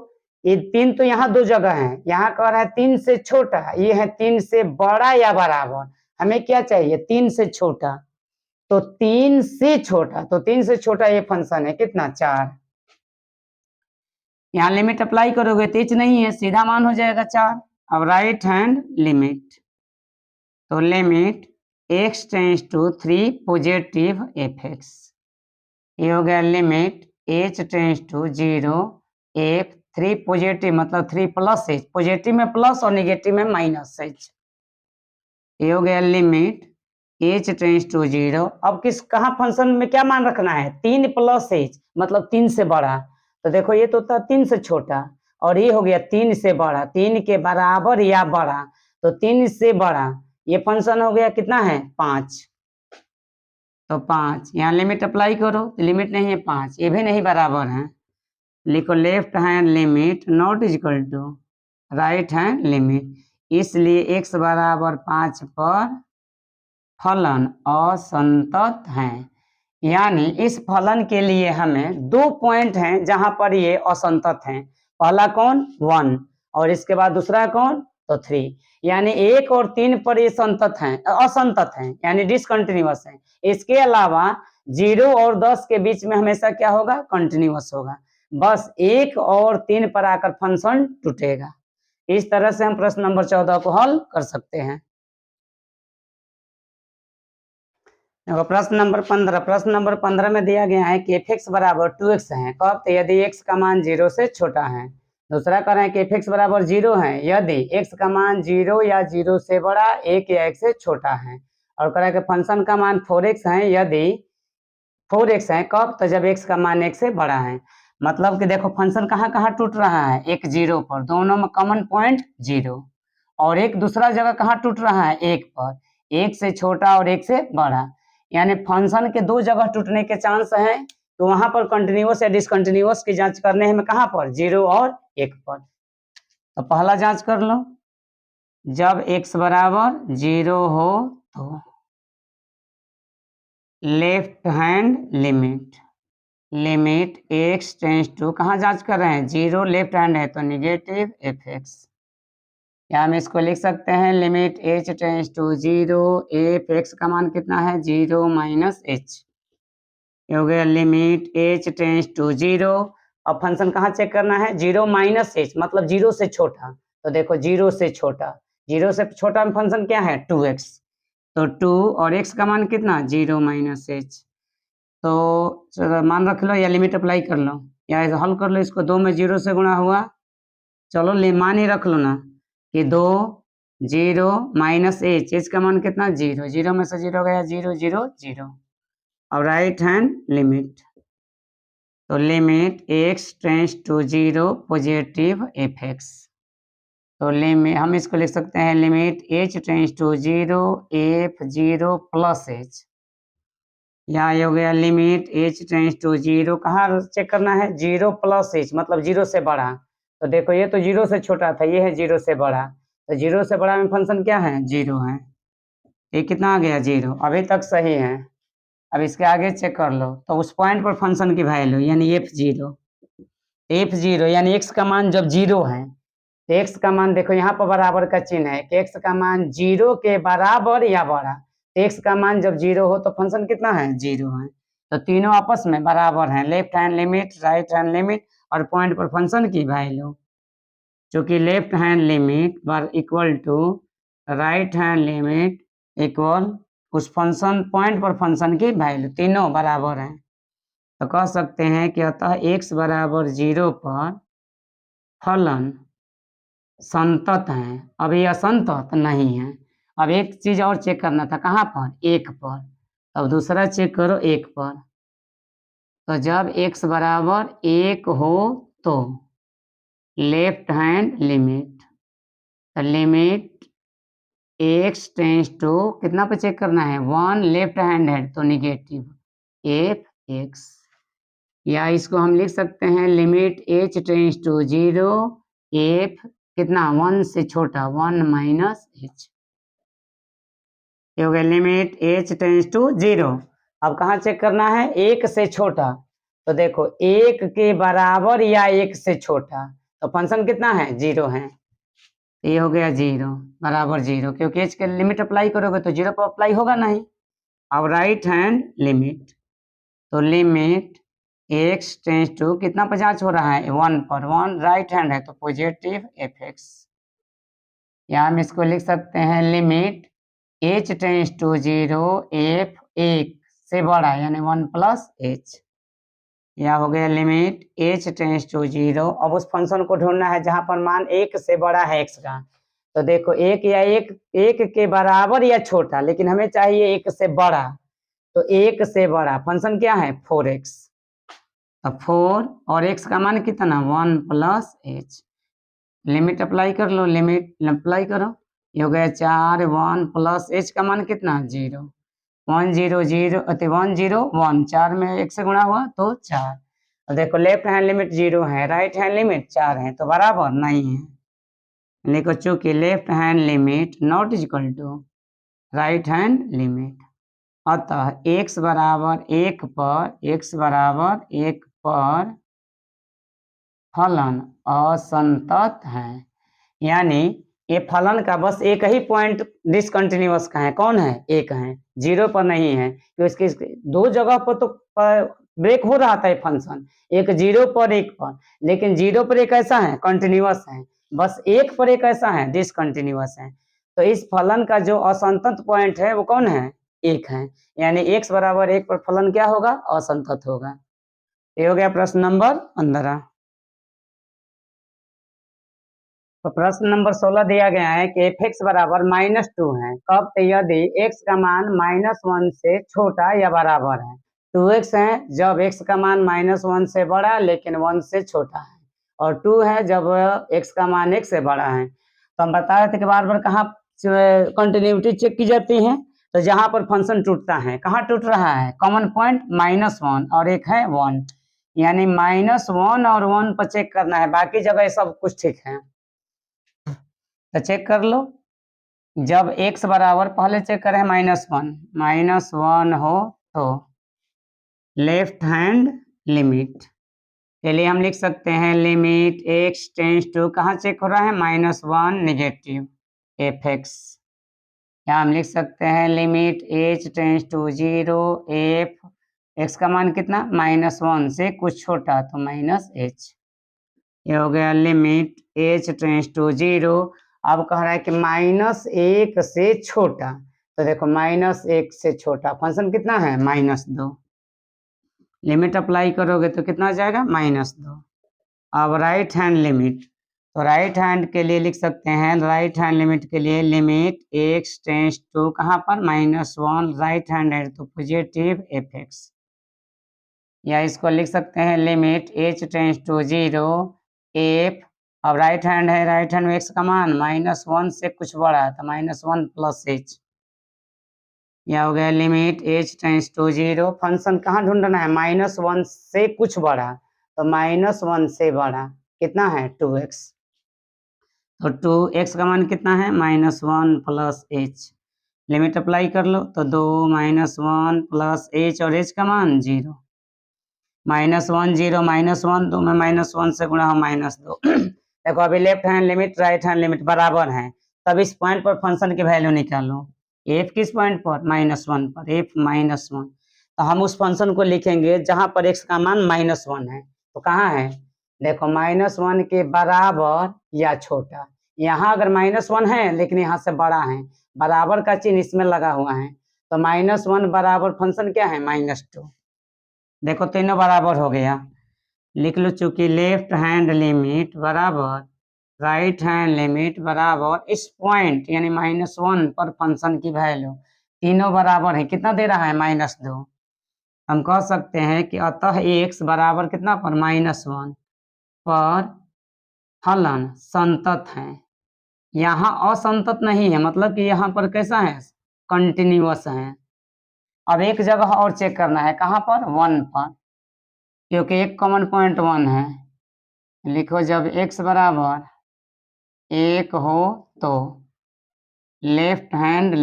ये 3 तो यहाँ दो जगह है, यहाँ कह रहा है 3 से छोटा, ये है 3 से बड़ा या बराबर, हमें क्या चाहिए 3 से छोटा, तो 3 से छोटा, तो 3 से छोटा ये फंक्शन है कितना 4, यहाँ लिमिट अप्लाई करोगे तो h नहीं है सीधा मान हो जाएगा 4। अब राइट हैंड लिमिट, तो limit x tends to 3 positive f x, ये हो गया limit h tends to 0, f 3 positive मतलब 3 प्लस एच, पॉजिटिव में प्लस और निगेटिव में माइनस एच। ये हो गया लिमिट एच टेंस टू 0। अब कहाँ फंक्शन में क्या मान रखना है, 3 प्लस एच मतलब 3 से बड़ा। तो देखो ये तो था 3 से छोटा और ये हो गया 3 से बड़ा, 3 के बराबर या बड़ा, तो 3 से बड़ा। ये फंक्शन हो गया कितना है 5, तो 5 यहाँ लिमिट अप्लाई करो, लिमिट नहीं है 5, ये भी नहीं बराबर है। लिखो left hand limit not is equal to right hand limit, इसलिए x बराबर 5 पर फलन असंतत है। यानी इस फलन के लिए हमें 2 पॉइंट हैं जहां पर ये असंतत हैं। पहला कौन 1 और इसके बाद दूसरा कौन तो 3, यानी 1 और 3 पर ये संतत हैं, असंतत हैं यानी डिसकंटिन्यूअस हैं। इसके अलावा 0 और 10 के बीच में हमेशा क्या होगा, कंटिन्यूअस होगा। बस 1 और 3 पर आकर फंक्शन टूटेगा। इस तरह से हम प्रश्न नंबर 14 को हल कर सकते हैं। प्रश्न नंबर 15, प्रश्न नंबर 15 में दिया गया है कि f(x) बराबर 2x है कब, तो यदि x का मान 0 से छोटा है। दूसरा कह रहे हैं कि f(x) बराबर 0 है यदि x का मान 0 या 0 से बड़ा 1 या 1 से छोटा है। और कह रहा है कि फंक्शन का मान 4x है यदि 4x है कब, तो जब x का मान 1 से बड़ा है। मतलब कि देखो फंक्शन कहाँ कहाँ टूट रहा है, एक 0 पर, दोनों में कॉमन पॉइंट 0, और एक दूसरा जगह कहाँ टूट रहा है 1 पर, 1 से छोटा और 1 से बड़ा। यानी फंक्शन के 2 जगह टूटने के चांस हैं, तो वहां पर कंटिन्यूअस या डिसकंटिन्यूअस की जांच करने हैं कहाँ पर 0 और 1 पर। तो पहला जांच कर लो, जब x बराबर 0 हो तो left hand limit, limit x tends to, कहाँ जांच कर रहे हैं 0, लेफ्ट हैंड है तो निगेटिव f(x). या हम इसको लिख सकते हैं limit h tends to 0, f(x) का मान कितना है 0 माइनस h। ये हो गया लिमिट h टेंस टू 0। अब फंक्शन कहाँ चेक करना है 0 माइनस h मतलब 0 से छोटा। तो देखो 0 से छोटा, 0 से छोटा में फंक्शन क्या है 2x, तो 2 और x का मान कितना 0 माइनस h। तो चलो मान रख लो या लिमिट अप्लाई कर लो या ऐसे हल कर लो इसको, 2 में 0 से गुणा हुआ, चलो मान ही रख लो ना कि 2 0 माइनस h का मान कितना 0, 0 में से 0 गया 0 0 0। और राइट हैंड लिमिट, तो limit x tends to 0 positive f(x), तो लिमिट हम इसको लिख सकते हैं limit h tends to 0 f(0) plus h। यहाँ ये हो गया लिमिट h टेंस टू 0, कहाँ चेक करना है 0 प्लस h मतलब 0 से बड़ा। तो देखो ये तो 0 से छोटा था, ये है 0 से बड़ा, तो 0 से बड़ा में फंक्शन क्या है 0 है। ये कितना आ गया 0, अभी तक सही है। अब इसके आगे चेक कर लो, तो उस पॉइंट पर फंक्शन की वैल्यू यानी f(0), f(0) यानी x का मान जब 0 है, तो x का मान देखो यहाँ पर बराबर का चिन्ह है कि x का मान 0 के बराबर या बड़ा, तो x का मान जब 0 हो तो फंक्शन कितना है 0 है। तो तीनों आपस में बराबर हैं, left hand limit right hand limit और पॉइंट पर फंक्शन की वैल्यू, चूंकि लेफ्ट हैंड लिमिट बर equal to right hand limit equal उस फंक्शन पॉइंट पर फंक्शन की वैल्यू, तीनों बराबर हैं। तो कह सकते हैं कि अतः x बराबर 0 पर फलन संतत है। अब ये असंतत नहीं है। अब एक चीज और चेक करना था, कहाँ पर 1 पर, अब दूसरा चेक करो 1 पर। तो जब x बराबर 1 हो तो लेफ्ट हैंड लिमिट, तो लिमिट x टेंस टू कितना पे चेक करना है 1, लेफ्ट हैंड है तो निगेटिव f(x), या इसको हम लिख सकते हैं limit h tends to 0 f कितना 1 से छोटा 1 माइनस h। ये हो गया लिमिट h टेंस टू 0। अब कहाँ चेक करना है 1 से छोटा, तो देखो 1 के बराबर या 1 से छोटा, तो फंक्शन कितना है 0 है। ये हो गया 0 बराबर 0, क्योंकि h के लिमिट अप्लाई करोगे तो 0 पर अप्लाई होगा नहीं। अब राइट हैंड लिमिट, तो लिमिट x टेंस टू कितना पर जांच हो रहा है 1 पर, 1 राइट हैंड है तो पॉजिटिव f(x), या हम इसको लिख सकते हैं limit h tends to 0 f(1) से बड़ा यानी 1 प्लस h। या हो गया लिमिट h टेंस टू 0। अब उस फंक्शन को ढूंढना है जहां पर मान 1 से बड़ा है x का। तो देखो एक या एक के बराबर या छोटा, लेकिन हमें चाहिए 1 से बड़ा। तो 1 से बड़ा फंक्शन क्या है 4x। तो 4 और x का मान कितना 1 प्लस h। लिमिट अप्लाई कर लो, लिमिट अप्लाई करो। ये हो गया 4 1 प्लस h का मान कितना 0। 1 0 0 1 0 1 4 में 1 से गुणा हुआ तो 4। और देखो लेफ्ट हैंड लिमिट 0 है, राइट हैंड लिमिट 4 है, तो बराबर नहीं है। लिखो चूंकि left hand limit not equal to right hand limit, अतः x बराबर 1 पर फलन असंतत है। यानी ये फलन का बस एक ही पॉइंट डिसकंटिन्यूअस का है, कौन है एक है, 0 पर नहीं है। तो इसके दो जगह पर तो ब्रेक हो रहा था ये फंक्शन, एक 0 पर एक पर, लेकिन 0 पर एक ऐसा है कंटिन्यूअस है, बस एक पर एक ऐसा है डिसकंटिन्यूअस है। तो इस फलन का जो असंतत पॉइंट है वो कौन है एक है। यानी x बराबर 1 पर फलन क्या होगा असंतत होगा। ये हो गया प्रश्न नंबर 15। तो प्रश्न नंबर 16 दिया गया है कि f(x) बराबर -2 है कब, तो यदि x का मान -1 से छोटा या बराबर है। 2x है जब x का मान -1 से बड़ा लेकिन 1 से छोटा है, और 2 है जब x का मान 1 से बड़ा है। तो हम बता रहे थे कि बार बार कहाँ कंटिन्यूटी चेक की जाती है, तो जहां पर फंक्शन टूटता है, कहाँ टूट रहा है कॉमन पॉइंट -1 और एक है 1, यानी -1 और 1 पर चेक करना है, बाकी जगह सब कुछ ठीक है। तो चेक कर लो, जब x बराबर पहले चेक करें -1 हो तो लेफ्ट हैंड लिमिट के लिए हम लिख सकते हैं लिमिट x टेंस टू कहाँ चेक हो रहा है -1 नेगेटिव f(x). या हम लिख सकते हैं limit h tends to 0 f x का मान कितना -1 से कुछ छोटा तो -h। ये हो गया लिमिट h टेंस टू 0। अब कह रहा है कि -1 से छोटा, तो देखो -1 से छोटा फंक्शन कितना है -2। लिमिट अप्लाई करोगे तो कितना आ जाएगा -2। अब राइट हैंड लिमिट, तो राइट हैंड के लिए लिख सकते हैं, राइट हैंड लिमिट के लिए लिमिट x टेंस टू कहाँ पर -1, राइट हैंड है तो पॉजिटिव f(x). या इसको लिख सकते हैं limit h tends to 0 f। अब राइट हैंड है, राइट हैंड में x का मान -1 से कुछ बड़ा है तो -1 प्लस h। यह हो गया limit h tends to 0। Function कहाँ ढूंढना है -1 से कुछ बड़ा, तो -1 से बड़ा कितना है 2x। तो 2x का मान कितना है -1 प्लस h। लिमिट अप्लाई कर लो तो 2 -1 प्लस h और h का मान 0। -1 0 -1 2 में -1 से गुणा हो -2। देखो अभी left hand limit right hand limit बराबर है, तब इस पॉइंट पर फंक्शन की वैल्यू निकालो। f किस पॉइंट पर -1 पर, f -1। तो हम उस फंक्शन को लिखेंगे जहां पर x का मान -1 है। तो कहाँ है देखो -1 के बराबर या छोटा। यहाँ अगर -1 है लेकिन यहाँ से बड़ा है, बराबर का चिन्ह इसमें लगा हुआ है, तो -1 बराबर फंक्शन क्या है -2। देखो तीनों बराबर हो गया, लिख लो चूंकि लेफ्ट हैंड लिमिट बराबर राइट हैंड लिमिट बराबर इस पॉइंट यानी -1 पर फंक्शन की वैल्यू तीनों बराबर है, कितना दे रहा है -2। हम कह सकते हैं कि अतः x बराबर कितना पर -1 पर फलन संतत है। यहाँ असंतत नहीं है, मतलब कि यहाँ पर कैसा है कंटिन्यूअस है। अब एक जगह और चेक करना है, कहाँ पर 1 पर, क्योंकि एक कॉमन पॉइंट 1 है। लिखो जब x बराबर 1 हो तो left hand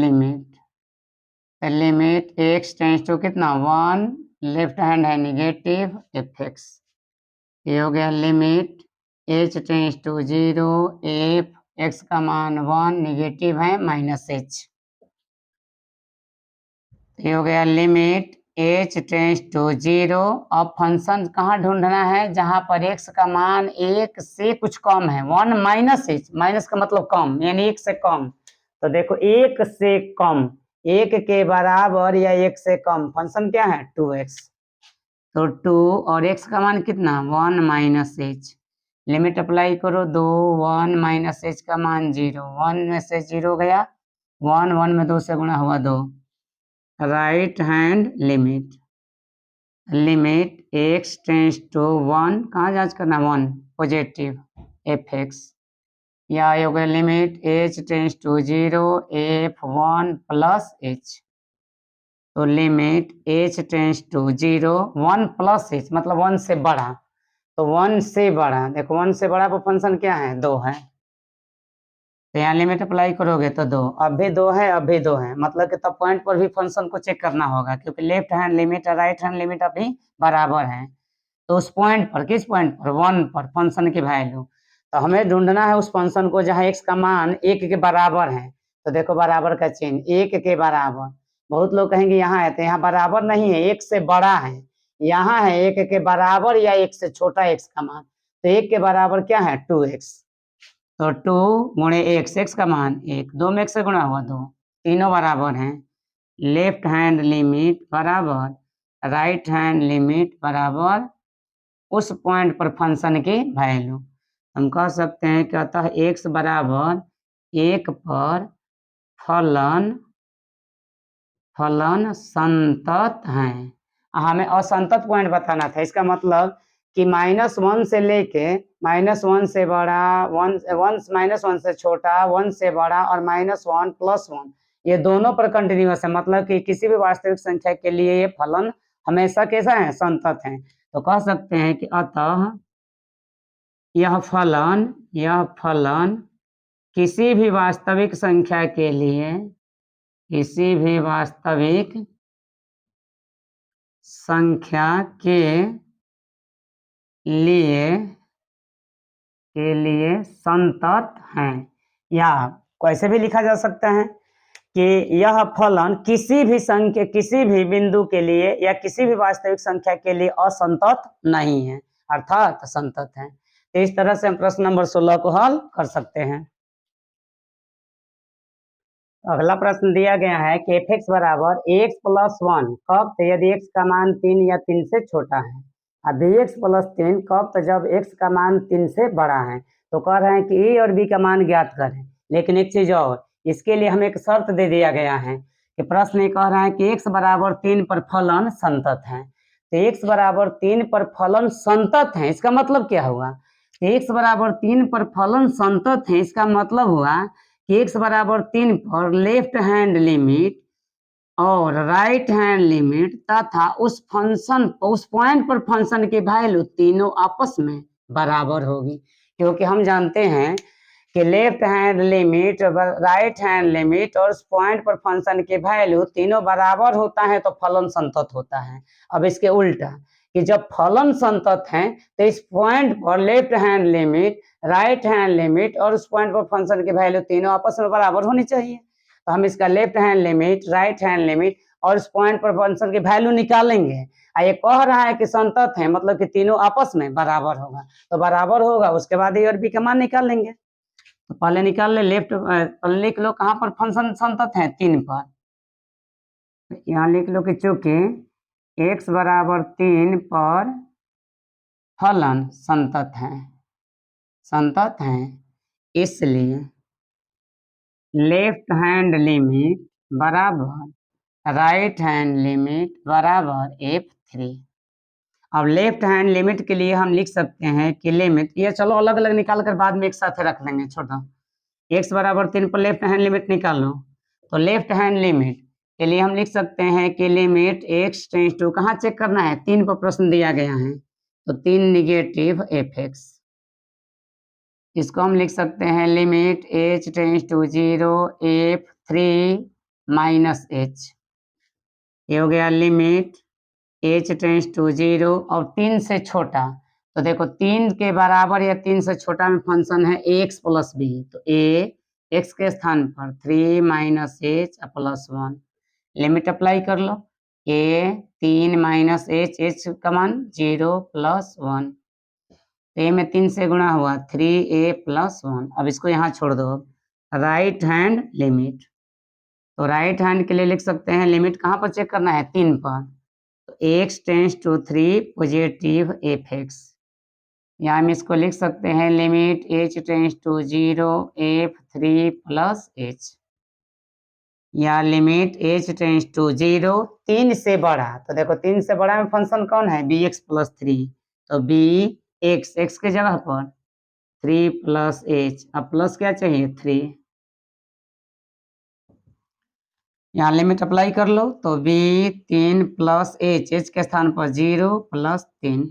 limit x tends to कितना 1, लेफ्ट हैंड है नेगेटिव f(x). ये हो गया limit h tends to 0 f x का मान 1 नेगेटिव है -h। ये हो गया लिमिट h टेंस टू 0। अब फंक्शन कहाँ ढूंढना है जहां पर x का मान 1 से कुछ कम है, 1 -h, माइनस का मतलब कम यानी 1 से कम। तो देखो 1 से कम, 1 के बराबर या 1 से कम फंक्शन क्या है 2x। तो 2 और x का मान कितना 1 माइनस एच, लिमिट अप्लाई करो 2 1 माइनस एच का मान 0, 1 में से 0 गया 1, 1 में 2 से गुणा हुआ 2, right hand limit x tends to 1, कहाँ जांच करना 1 पॉजिटिव एफ एक्स, या हो गया limit h tends to 0 f1 plus h, तो limit h tends to 0 1 plus h मतलब 1 से बड़ा, तो 1 से बड़ा देखो 1 से बड़ा पर फंक्शन क्या है 2 है, तो यहाँ लिमिट अप्लाई करोगे तो 2, अब भी 2 है अब भी 2 है, मतलब कि तब पॉइंट पर भी फंक्शन को चेक करना होगा क्योंकि लेफ्ट हैंड लिमिट और राइट हैंड लिमिट अभी बराबर है, तो उस पॉइंट पर किस पॉइंट पर 1 पर फंक्शन की वैल्यू, तो हमें ढूंढना है उस फंक्शन को जहाँ x का मान 1 के बराबर है, तो देखो बराबर का चिन्ह 1 के बराबर, बहुत लोग कहेंगे यहाँ है तो यहाँ बराबर नहीं है 1 से बड़ा है, यहाँ है 1 के बराबर या 1 से छोटा x का मान, तो 1 के बराबर क्या है 2x, तो 2 गुणे x का मान 1, 2 में 1 से गुणा हुआ 2, तीनों बराबर हैं, लेफ्ट हैंड लिमिट बराबर राइट हैंड लिमिट बराबर उस पॉइंट पर फंक्शन की वैल्यू, हम कह सकते हैं कि अतः x बराबर 1 पर फलन संतत है, हमें असंतत पॉइंट बताना था, इसका मतलब कि -1 से लेके -1 से बड़ा 1 -1 से छोटा 1 से बड़ा और -1 + 1 ये दोनों पर कंटिन्यूअस है, मतलब कि किसी भी वास्तविक संख्या के लिए ये फलन हमेशा कैसा है संतत है, तो कह सकते हैं कि अतः यह फलन किसी भी वास्तविक संख्या के लिए किसी भी वास्तविक संख्या के लिए संतत हैं, या कैसे भी लिखा जा सकता है कि यह फलन किसी भी बिंदु के लिए या किसी भी वास्तविक संख्या के लिए असंतत नहीं है अर्थात संतत है, तो इस तरह से हम प्रश्न नंबर 16 को हल कर सकते हैं। अगला प्रश्न दिया गया है कि एफ एक्स बराबर x + 1 कब, तो यदि x का मान 3 या 3 से छोटा है, अब x + 3 कब, तो जब x का मान 3 से बड़ा है, तो कह रहे हैं कि a और b का मान ज्ञात करें, लेकिन एक चीज और, इसके लिए हमें एक शर्त दे दिया गया है कि प्रश्न ये कह रहा है कि x बराबर 3 पर फलन संतत है, तो x बराबर 3 पर फलन संतत है इसका मतलब क्या हुआ, तो x बराबर 3 पर फलन संतत है इसका मतलब हुआ कि x बराबर 3 पर लेफ्ट हैंड लिमिट और राइट हैंड लिमिट तथा उस पॉइंट पर फंक्शन की वैल्यू तीनों आपस में बराबर होगी, क्योंकि हम जानते हैं कि left hand limit right hand limit और उस पॉइंट पर फंक्शन की वैल्यू तीनों बराबर होता है तो फलन संतत होता है। अब इसके उल्टा कि जब फलन संतत है तो इस पॉइंट पर left hand limit right hand limit और उस पॉइंट पर फंक्शन की वैल्यू तीनों आपस में बराबर होनी चाहिए, तो हम इसका left hand limit right hand limit और इस पॉइंट पर फंक्शन की वैल्यू निकालेंगे, ये कह रहा है कि संतत है मतलब कि तीनों आपस में बराबर होगा, तो बराबर होगा उसके बाद ए और बी का मान निकाल लेंगे, तो पहले निकाल ले लेफ्ट लिख लो कहाँ पर फंक्शन संतत है 3 पर, यहाँ लिख लो कि चूंकि x बराबर 3 पर फलन संतत है इसलिए लेफ्ट हैंड लिमिट बराबर राइट हैंड लिमिट बराबर f3। अब लेफ्ट हैंड लिमिट के लिए हम लिख सकते हैं कि लिमिट, ये चलो अलग अलग निकाल कर बाद में एक साथ रख लेंगे, छोड़ो, x बराबर 3 पर लेफ्ट हैंड लिमिट निकालो, तो लेफ्ट हैंड लिमिट के लिए हम लिख सकते हैं कि लिमिट x टेंस टू, कहाँ चेक करना है 3 पर प्रश्न दिया गया है, तो 3 निगेटिव एफ एक्स, इसको हम लिख सकते हैं limit h tends to 0 f3 minus h, ये हो गया लिमिट h टेंस टू 0 और 3 से छोटा, तो देखो 3 के बराबर या 3 से छोटा में फंक्शन है ax + b, तो a x के स्थान पर 3 माइनस h + 1, लिमिट अप्लाई कर लो, a 3 माइनस h का मान 0 + 1, a में 3 से गुणा हुआ 3a + 1, अब इसको यहाँ छोड़ दो, राइट हैंड लिमिट, तो राइट हैंड के लिए लिख सकते हैं लिमिट कहाँ पर चेक करना है 3 पर, तो x tends to 3 positive f x, यहाँ हम इसको लिख सकते हैं limit h tends to 0 f3 plus h, या लिमिट h टेंस टू 0 3 से बड़ा, तो देखो 3 से बड़ा में फंक्शन कौन है बी एक्स प्लस 3, तो बी एक्स एक्स के जगह पर 3 प्लस h, अब प्लस क्या चाहिए 3, यहाँ लिमिट अप्लाई कर लो तो b 3 प्लस h, h के स्थान पर 0 प्लस 3,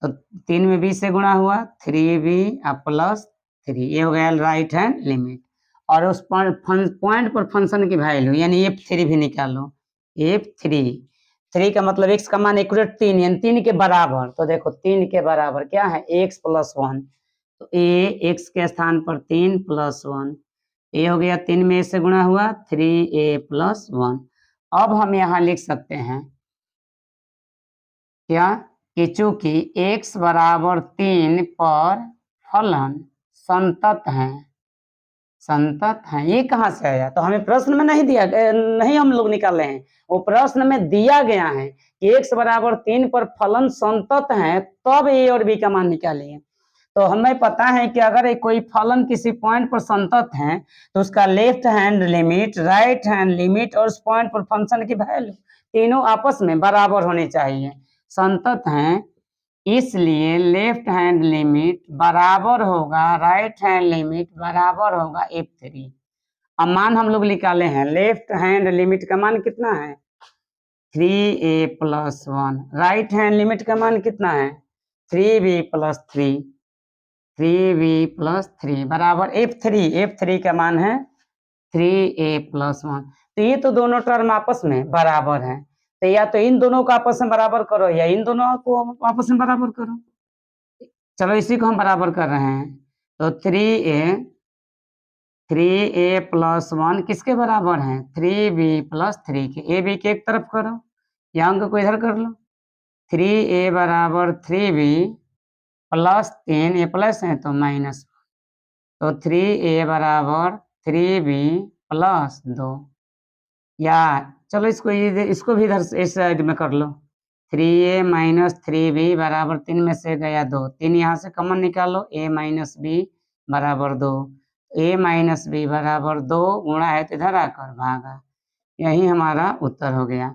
तो 3 में b से गुणा हुआ 3b प्लस 3, ये हो गया राइट हैंड लिमिट। और उस पॉइंट पर फंक्शन की वैल्यू यानी f3 भी निकालो, f3 3 का मतलब x का मान एक्यूरेट 3 यानी 3 के बराबर, तो देखो 3 के बराबर क्या है x प्लस 1, तो a x के स्थान पर 3 प्लस 1, ए हो गया 3 में से गुणा हुआ 3a प्लस 1। अब हम यहाँ लिख सकते हैं क्या कि चूंकि x बराबर 3 पर फलन संतत है, ये कहाँ से आया, तो हमें प्रश्न में नहीं दिया, नहीं हम लोग निकाले हैं, वो प्रश्न में दिया गया है कि x बराबर 3 पर फलन संतत है, तब a और b का मान निकालिए। तो हमें पता है कि अगर कोई फलन किसी पॉइंट पर संतत है तो उसका left hand limit, right hand limit और उस पॉइंट पर फंक्शन की वैल्यू तीनों आपस में बराबर होनी चाहिए। संतत है इसलिए लेफ्ट हैंड लिमिट बराबर होगा राइट हैंड लिमिट बराबर होगा f3। अब मान हम लोग निकाले हैं, लेफ्ट हैंड लिमिट का मान कितना है 3a plus 1, right hand limit का मान कितना है 3b प्लस 3, 3b प्लस 3 बराबर f3 का मान है 3a प्लस 1। तो ये तो दोनों टर्म आपस में बराबर है, तो या तो इन दोनों को आपस में बराबर करो या इन दोनों को आपस में बराबर करो। चलो इसी को हम बराबर कर रहे हैं, तो 3a प्लस 1 किसके बराबर है 3b प्लस 3 के, ए बी के एक तरफ करो या अंक को इधर कर लो, 3a बराबर 3b प्लस 3, ये प्लस है तो माइनस, तो 3a बराबर 3b प्लस 2, या चलो इसको भी इधर इस साइड में कर लो, 3a माइनस 3b बराबर 3 में से गया 2, 3 यहाँ से कॉमन निकालो, a माइनस b बराबर 2, a माइनस b बराबर 2 गुणा है तो इधर आकर भागा, यही हमारा उत्तर हो गया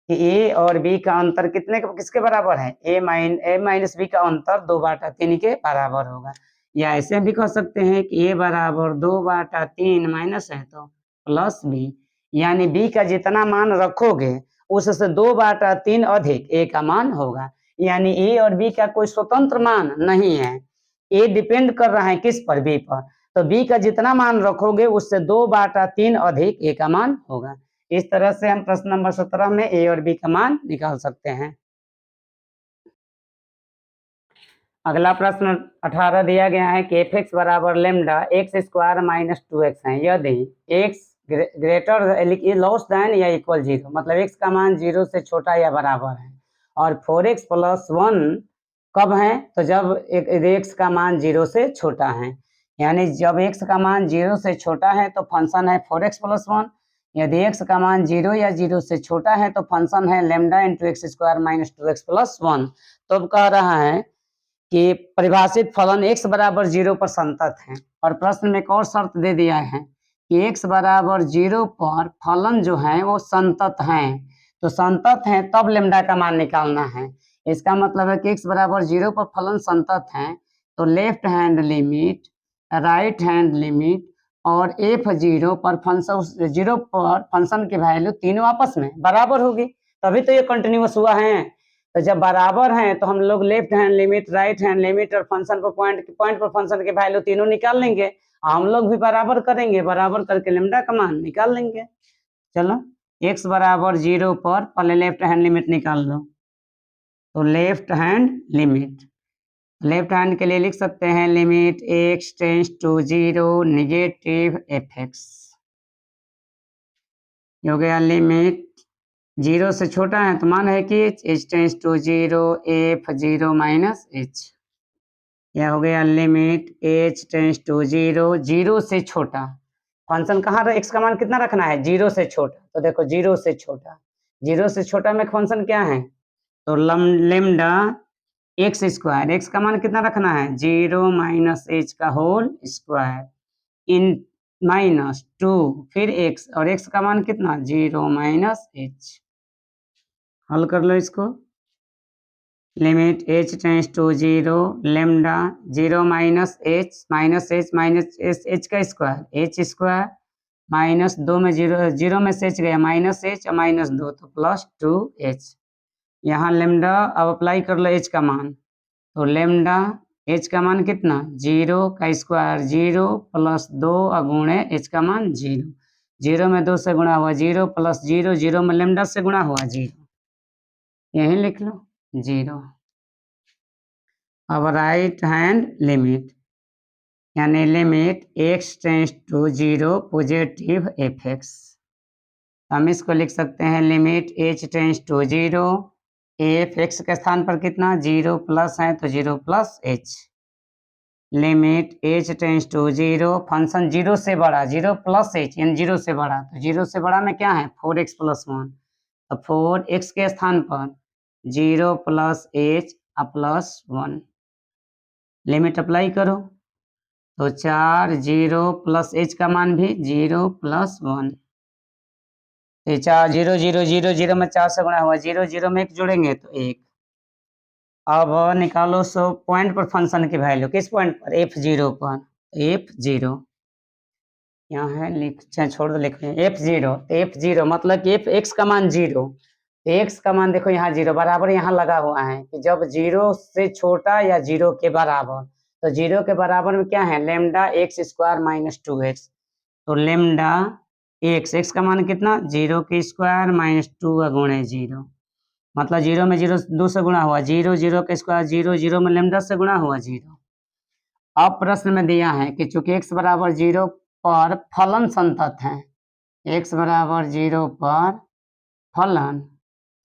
कि a और b का अंतर किसके बराबर है, a माइनस b का अंतर 2/3 के बराबर होगा। या ऐसे भी कह सकते हैं कि a बराबर 2/3 माइनस है तो प्लस b, यानी b का जितना मान रखोगे उससे 2/3 अधिक a का मान होगा, यानी a और b का कोई स्वतंत्र मान नहीं है, a डिपेंड कर रहा है किस पर b पर, तो b का जितना मान रखोगे उससे 2/3 अधिक a का मान होगा। इस तरह से हम प्रश्न नंबर 17 में a और b का मान निकाल सकते हैं। अगला प्रश्न 18 दिया गया है कि एफ एक्स बराबर lambda x square minus 2x है, यदि x ग्रेटर लॉस देन या इक्वल 0, मतलब x का मान 0 से छोटा या बराबर है, और 4x प्लस 1 कब है, तो जब x का मान 0 से छोटा है, यानी जब x का मान 0 से छोटा है तो फंक्शन है 4x प्लस 1, यदि x का मान 0 या 0 से छोटा है तो फंक्शन है lambda into x square minus 2x plus 1। तो अब कह रहा है कि परिभाषित फलन x बराबर 0 पर संतत है, और प्रश्न में एक और शर्त दे दिया है कि x बराबर 0 पर फलन जो है वो संतत है, तो संतत है तब लेमडा का मान निकालना है। इसका मतलब है कि x बराबर 0 पर फलन संतत है तो left hand limit, right hand limit और f0 पर फंक्शन 0 पर फंक्शन की वैल्यू तीनों आपस में बराबर होगी, तभी तो ये कंटिन्यूअस हुआ है। तो जब बराबर हैं तो हम लोग left hand limit, right hand limit और फंक्शन पर पॉइंट पर फंक्शन के वैल्यू तीनों निकाल लेंगे, हम लोग भी बराबर करेंगे, बराबर करके लेमडा का मान निकाल लेंगे। चलो x बराबर 0 पर पहले लेफ्ट हैंड लिमिट निकाल लो, तो लेफ्ट हैंड के लिए लिख सकते हैं limit x tends to 0 negative f x, हो गया लिमिट 0 से छोटा है तो मान है कि h tends to 0 f0 minus h, यह हो गया लिमिट h टेंस टू 0 से छोटा, फंक्शन कहाँ x का मान कितना रखना है 0 से छोटा, तो देखो 0 से छोटा में फंक्शन क्या है तो लेमडा एक्स स्क्वायर, एक्स का मान कितना रखना है 0 माइनस एच का होल स्क्वायर इन माइनस 2 फिर एक्स, और एक्स का मान कितना 0 माइनस एच। हल कर लो इसको। Limit h tends to 0 lambda 0 minus h minus h का स्क्वायर एच स्क्वायर माइनस 2 में 0 में से एच गया माइनस एच और माइनस 2 तो प्लस 2 एच। यहाँ लेमडा अब अप्लाई कर लो एच का मान, तो लेमडा एच का मान कितना 0 का स्क्वायर 0 प्लस 2 गुणे एच का मान 0, 0 में 2 से गुणा हुआ 0 प्लस 0, 0 में लेमडा से गुणा हुआ 0, यही लिख लो 0। अब राइट हैंड लिमिट यानी limit x tends to 0 positive f x, हम इसको लिख सकते हैं limit h tends to 0 f x के स्थान पर कितना 0 प्लस है तो 0 plus h, limit h tends to 0 function 0 से बड़ा 0 प्लस h यानी 0 से बड़ा, तो 0 से बड़ा में क्या है 4x प्लस 1, तो 4x के स्थान पर 0 plus h plus 1, limit apply करो तो 4 0 प्लस h का मान भी 0 प्लस 1, 4 0 0 0 0 में 4 से गुणा हुआ 0 0 में 1 जोड़ेंगे तो 1। अब निकालो सो पॉइंट पर फंक्शन की वैल्यू, किस पॉइंट पर f0 पर, f0 यहाँ है लिख छोड़ दो लिख f0, f0 मतलब कि f(x) का मान 0, x का मान देखो यहाँ 0 बराबर यहाँ लगा हुआ है कि जब 0 से छोटा या 0 के बराबर, तो 0 के बराबर में क्या है lambda x square minus 2x, तो लेमडा एक्स, एक्स का मान कितना 0 के स्क्वायर माइनस 2 गुणे 0, मतलब 0 में 0 2 से गुणा हुआ 0, 0 के स्क्वायर 0, 0 में लेमडा से गुणा हुआ 0। अब प्रश्न में दिया है कि चूंकि x बराबर 0 पर फलन संतत है, x बराबर 0 पर फलन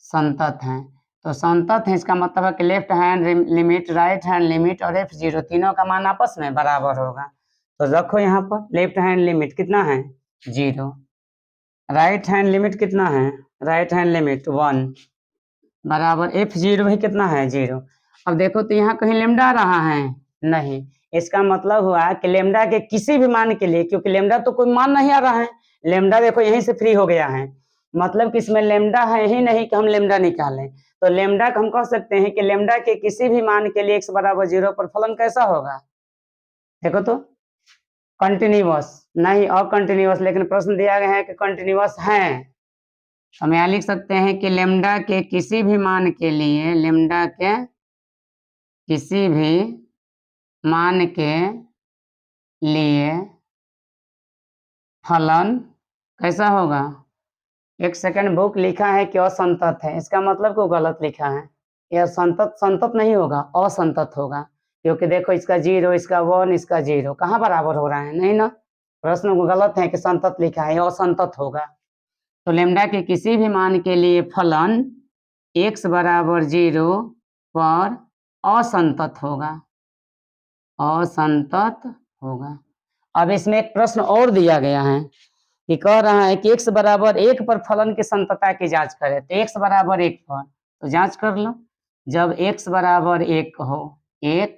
संतत है, तो संतत है इसका मतलब है कि left hand limit right hand limit और f0 तीनों का मान आपस में बराबर होगा, तो रखो यहाँ पर लेफ्ट हैंड लिमिट कितना है 0, राइट हैंड लिमिट कितना है राइट हैंड लिमिट 1 बराबर f0 भी कितना है 0। अब देखो तो यहाँ कहीं लेमडा आ रहा है नहीं, इसका मतलब हुआ कि लेमडा के किसी भी मान के लिए, क्योंकि लेमडा तो कोई मान नहीं आ रहा है, लेमडा देखो यहीं से फ्री हो गया है, मतलब कि इसमें लेमडा है ही नहीं कि हम लेमडा निकालें, तो लेमडा को हम कह सकते हैं कि लेमडा के किसी भी मान के लिए x बराबर 0 पर फलन कैसा होगा, देखो तो कंटिन्यूअस नहीं अकंटिन्यूअस, लेकिन प्रश्न दिया गया है कि कंटिन्यूअस है, हम यहाँ लिख सकते हैं कि लेमडा के किसी भी मान के लिए, लेमडा के किसी भी मान के लिए फलन कैसा होगा, एक सेकंड बुक लिखा है कि असंतत है, इसका मतलब को गलत लिखा है, यह संतत संतत नहीं होगा असंतत होगा, क्योंकि देखो इसका 0 इसका 1 इसका 0 कहाँ बराबर हो रहा है नहीं ना, प्रश्न को गलत है कि संतत लिखा है असंतत होगा, तो लेमडा के किसी भी मान के लिए फलन x बराबर 0 पर असंतत होगा, असंतत होगा। अब इसमें एक प्रश्न और दिया गया है कि कह रहा है कि x बराबर 1 पर फलन की संततता की जांच करें, तो x बराबर 1 पर तो जांच कर लो, जब x बराबर 1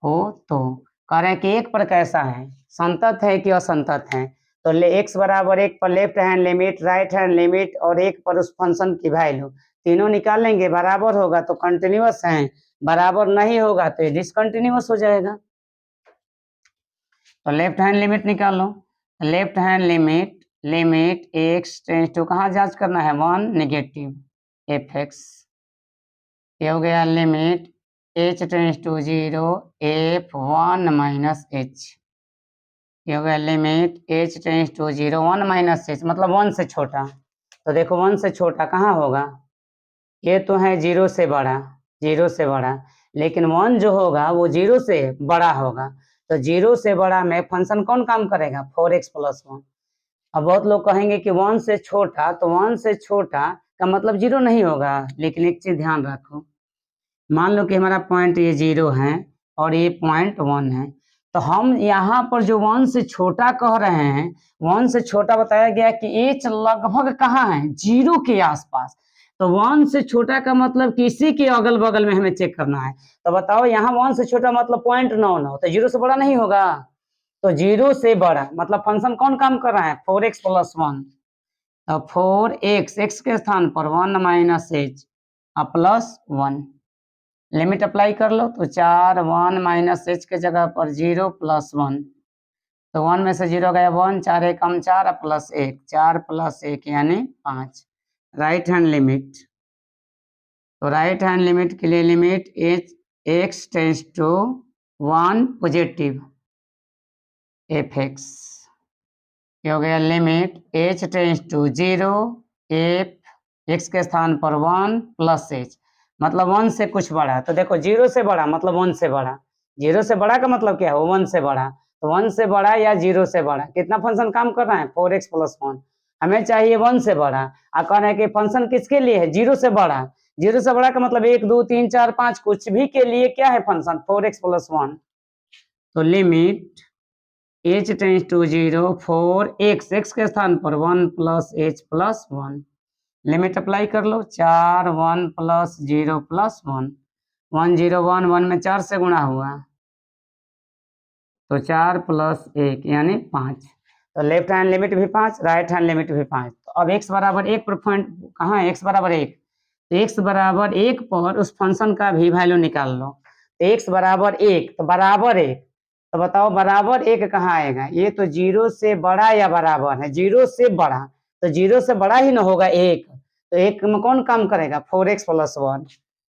हो तो कह रहे हैं कि 1 पर कैसा है संतत है कि असंतत है, तो x बराबर 1 पर left hand limit right hand limit और 1 पर उस फंक्शन की वैल्यू तीनों निकालेंगे, बराबर होगा तो कंटिन्यूअस है, बराबर नहीं होगा तो ये डिसकंटिन्यूअस हो जाएगा, तो लेफ्ट हैंड लिमिट निकालो, left hand limit x tends to कहाँ जांच करना है 1 नेगेटिव एफ एक्स, ये हो गया limit h tends to 0 f1 minus h, ये हो गया limit h tends to 0 1 minus h मतलब 1 से छोटा, तो देखो 1 से छोटा कहाँ होगा, ये तो है 0 से बड़ा, 0 से बड़ा, लेकिन 1 जो होगा वो 0 से बड़ा होगा, तो 0 से बड़ा में फंक्शन कौन काम करेगा 4x प्लस 1। अब बहुत लोग कहेंगे कि 1 से छोटा, तो 1 से छोटा का मतलब 0 नहीं होगा, लेकिन एक चीज ध्यान रखो, मान लो कि हमारा पॉइंट ये 0 है और ये पॉइंट 1 है, तो हम यहाँ पर जो 1 से छोटा कह रहे हैं, 1 से छोटा बताया गया कि h लगभग कहाँ है 0 के आसपास, तो 1 से छोटा का मतलब किसी के अगल बगल में हमें चेक करना है। तो बताओ यहाँ 1 से छोटा मतलब 0.99, तो 0 से बड़ा नहीं होगा। तो 0 से बड़ा मतलब फंक्शन कौन काम कर रहा है, 4x + 1। तो 4x, x के स्थान पर 1 - h प्लस 1, लिमिट अप्लाई कर लो। तो 4 1 - h के जगह पर 0 + 1, तो 1 में से 0 गया 1, 4 एकम 4 प्लस 1, 4 + 1 यानी 5। राइट हैंड लिमिट, तो राइट हैंड लिमिट के लिए limit x tends to 1 positive f(x), ये हो गया limit h tends to 0 f, x के स्थान पर 1 प्लस h, मतलब 1 से कुछ बड़ा। तो देखो 0 से बड़ा मतलब 1 से बड़ा, 0 से बड़ा का मतलब क्या है, 1 से बड़ा। तो 1 से बड़ा या 0 से बड़ा कितना फंक्शन काम कर रहा है, 4x + 1। हमें चाहिए 1 से बड़ा, और कह रहे हैं कि फंक्शन किसके लिए है, 0 से बड़ा। 0 से बड़ा का मतलब 1 2 3 4 5 कुछ भी के लिए क्या है फंक्शन, 4x + 1। तो limit h tends to 0 4x, x के स्थान पर 1 plus h plus 1, limit apply कर लो। 4 1 प्लस 0 प्लस 1, 1 0 1, 1 में 4 से गुणा हुआ, तो 4 + 1 यानी 5। तो लेफ्ट हैंड लिमिट भी 5, राइट हैंड लिमिट भी 5। तो अब x बराबर 1 पर पॉइंट कहाँ है, x बराबर 1, तो x बराबर 1 पर उस फंक्शन का भी वैल्यू निकाल लो। तो x बराबर 1, तो बराबर 1, तो बताओ बराबर 1 कहाँ आएगा, ये तो 0 से बड़ा या बराबर है, 0 से बड़ा, तो 0 से बड़ा ही ना होगा 1, तो 1 में कौन काम करेगा, 4x + 1।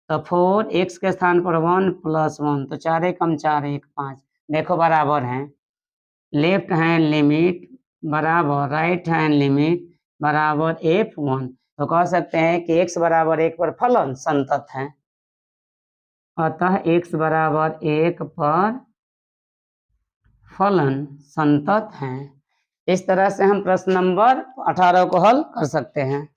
तो 4x के स्थान पर 1 + 1, तो 4 एकम 4 1 5, देखो बराबर है। लेफ्ट हैंड लिमिट बराबर राइट हैंड लिमिट बराबर f1, तो कह सकते हैं कि x बराबर 1 पर फलन संतत है, अतः x बराबर 1 पर फलन संतत है। इस तरह से हम प्रश्न नंबर 18 को हल कर सकते हैं।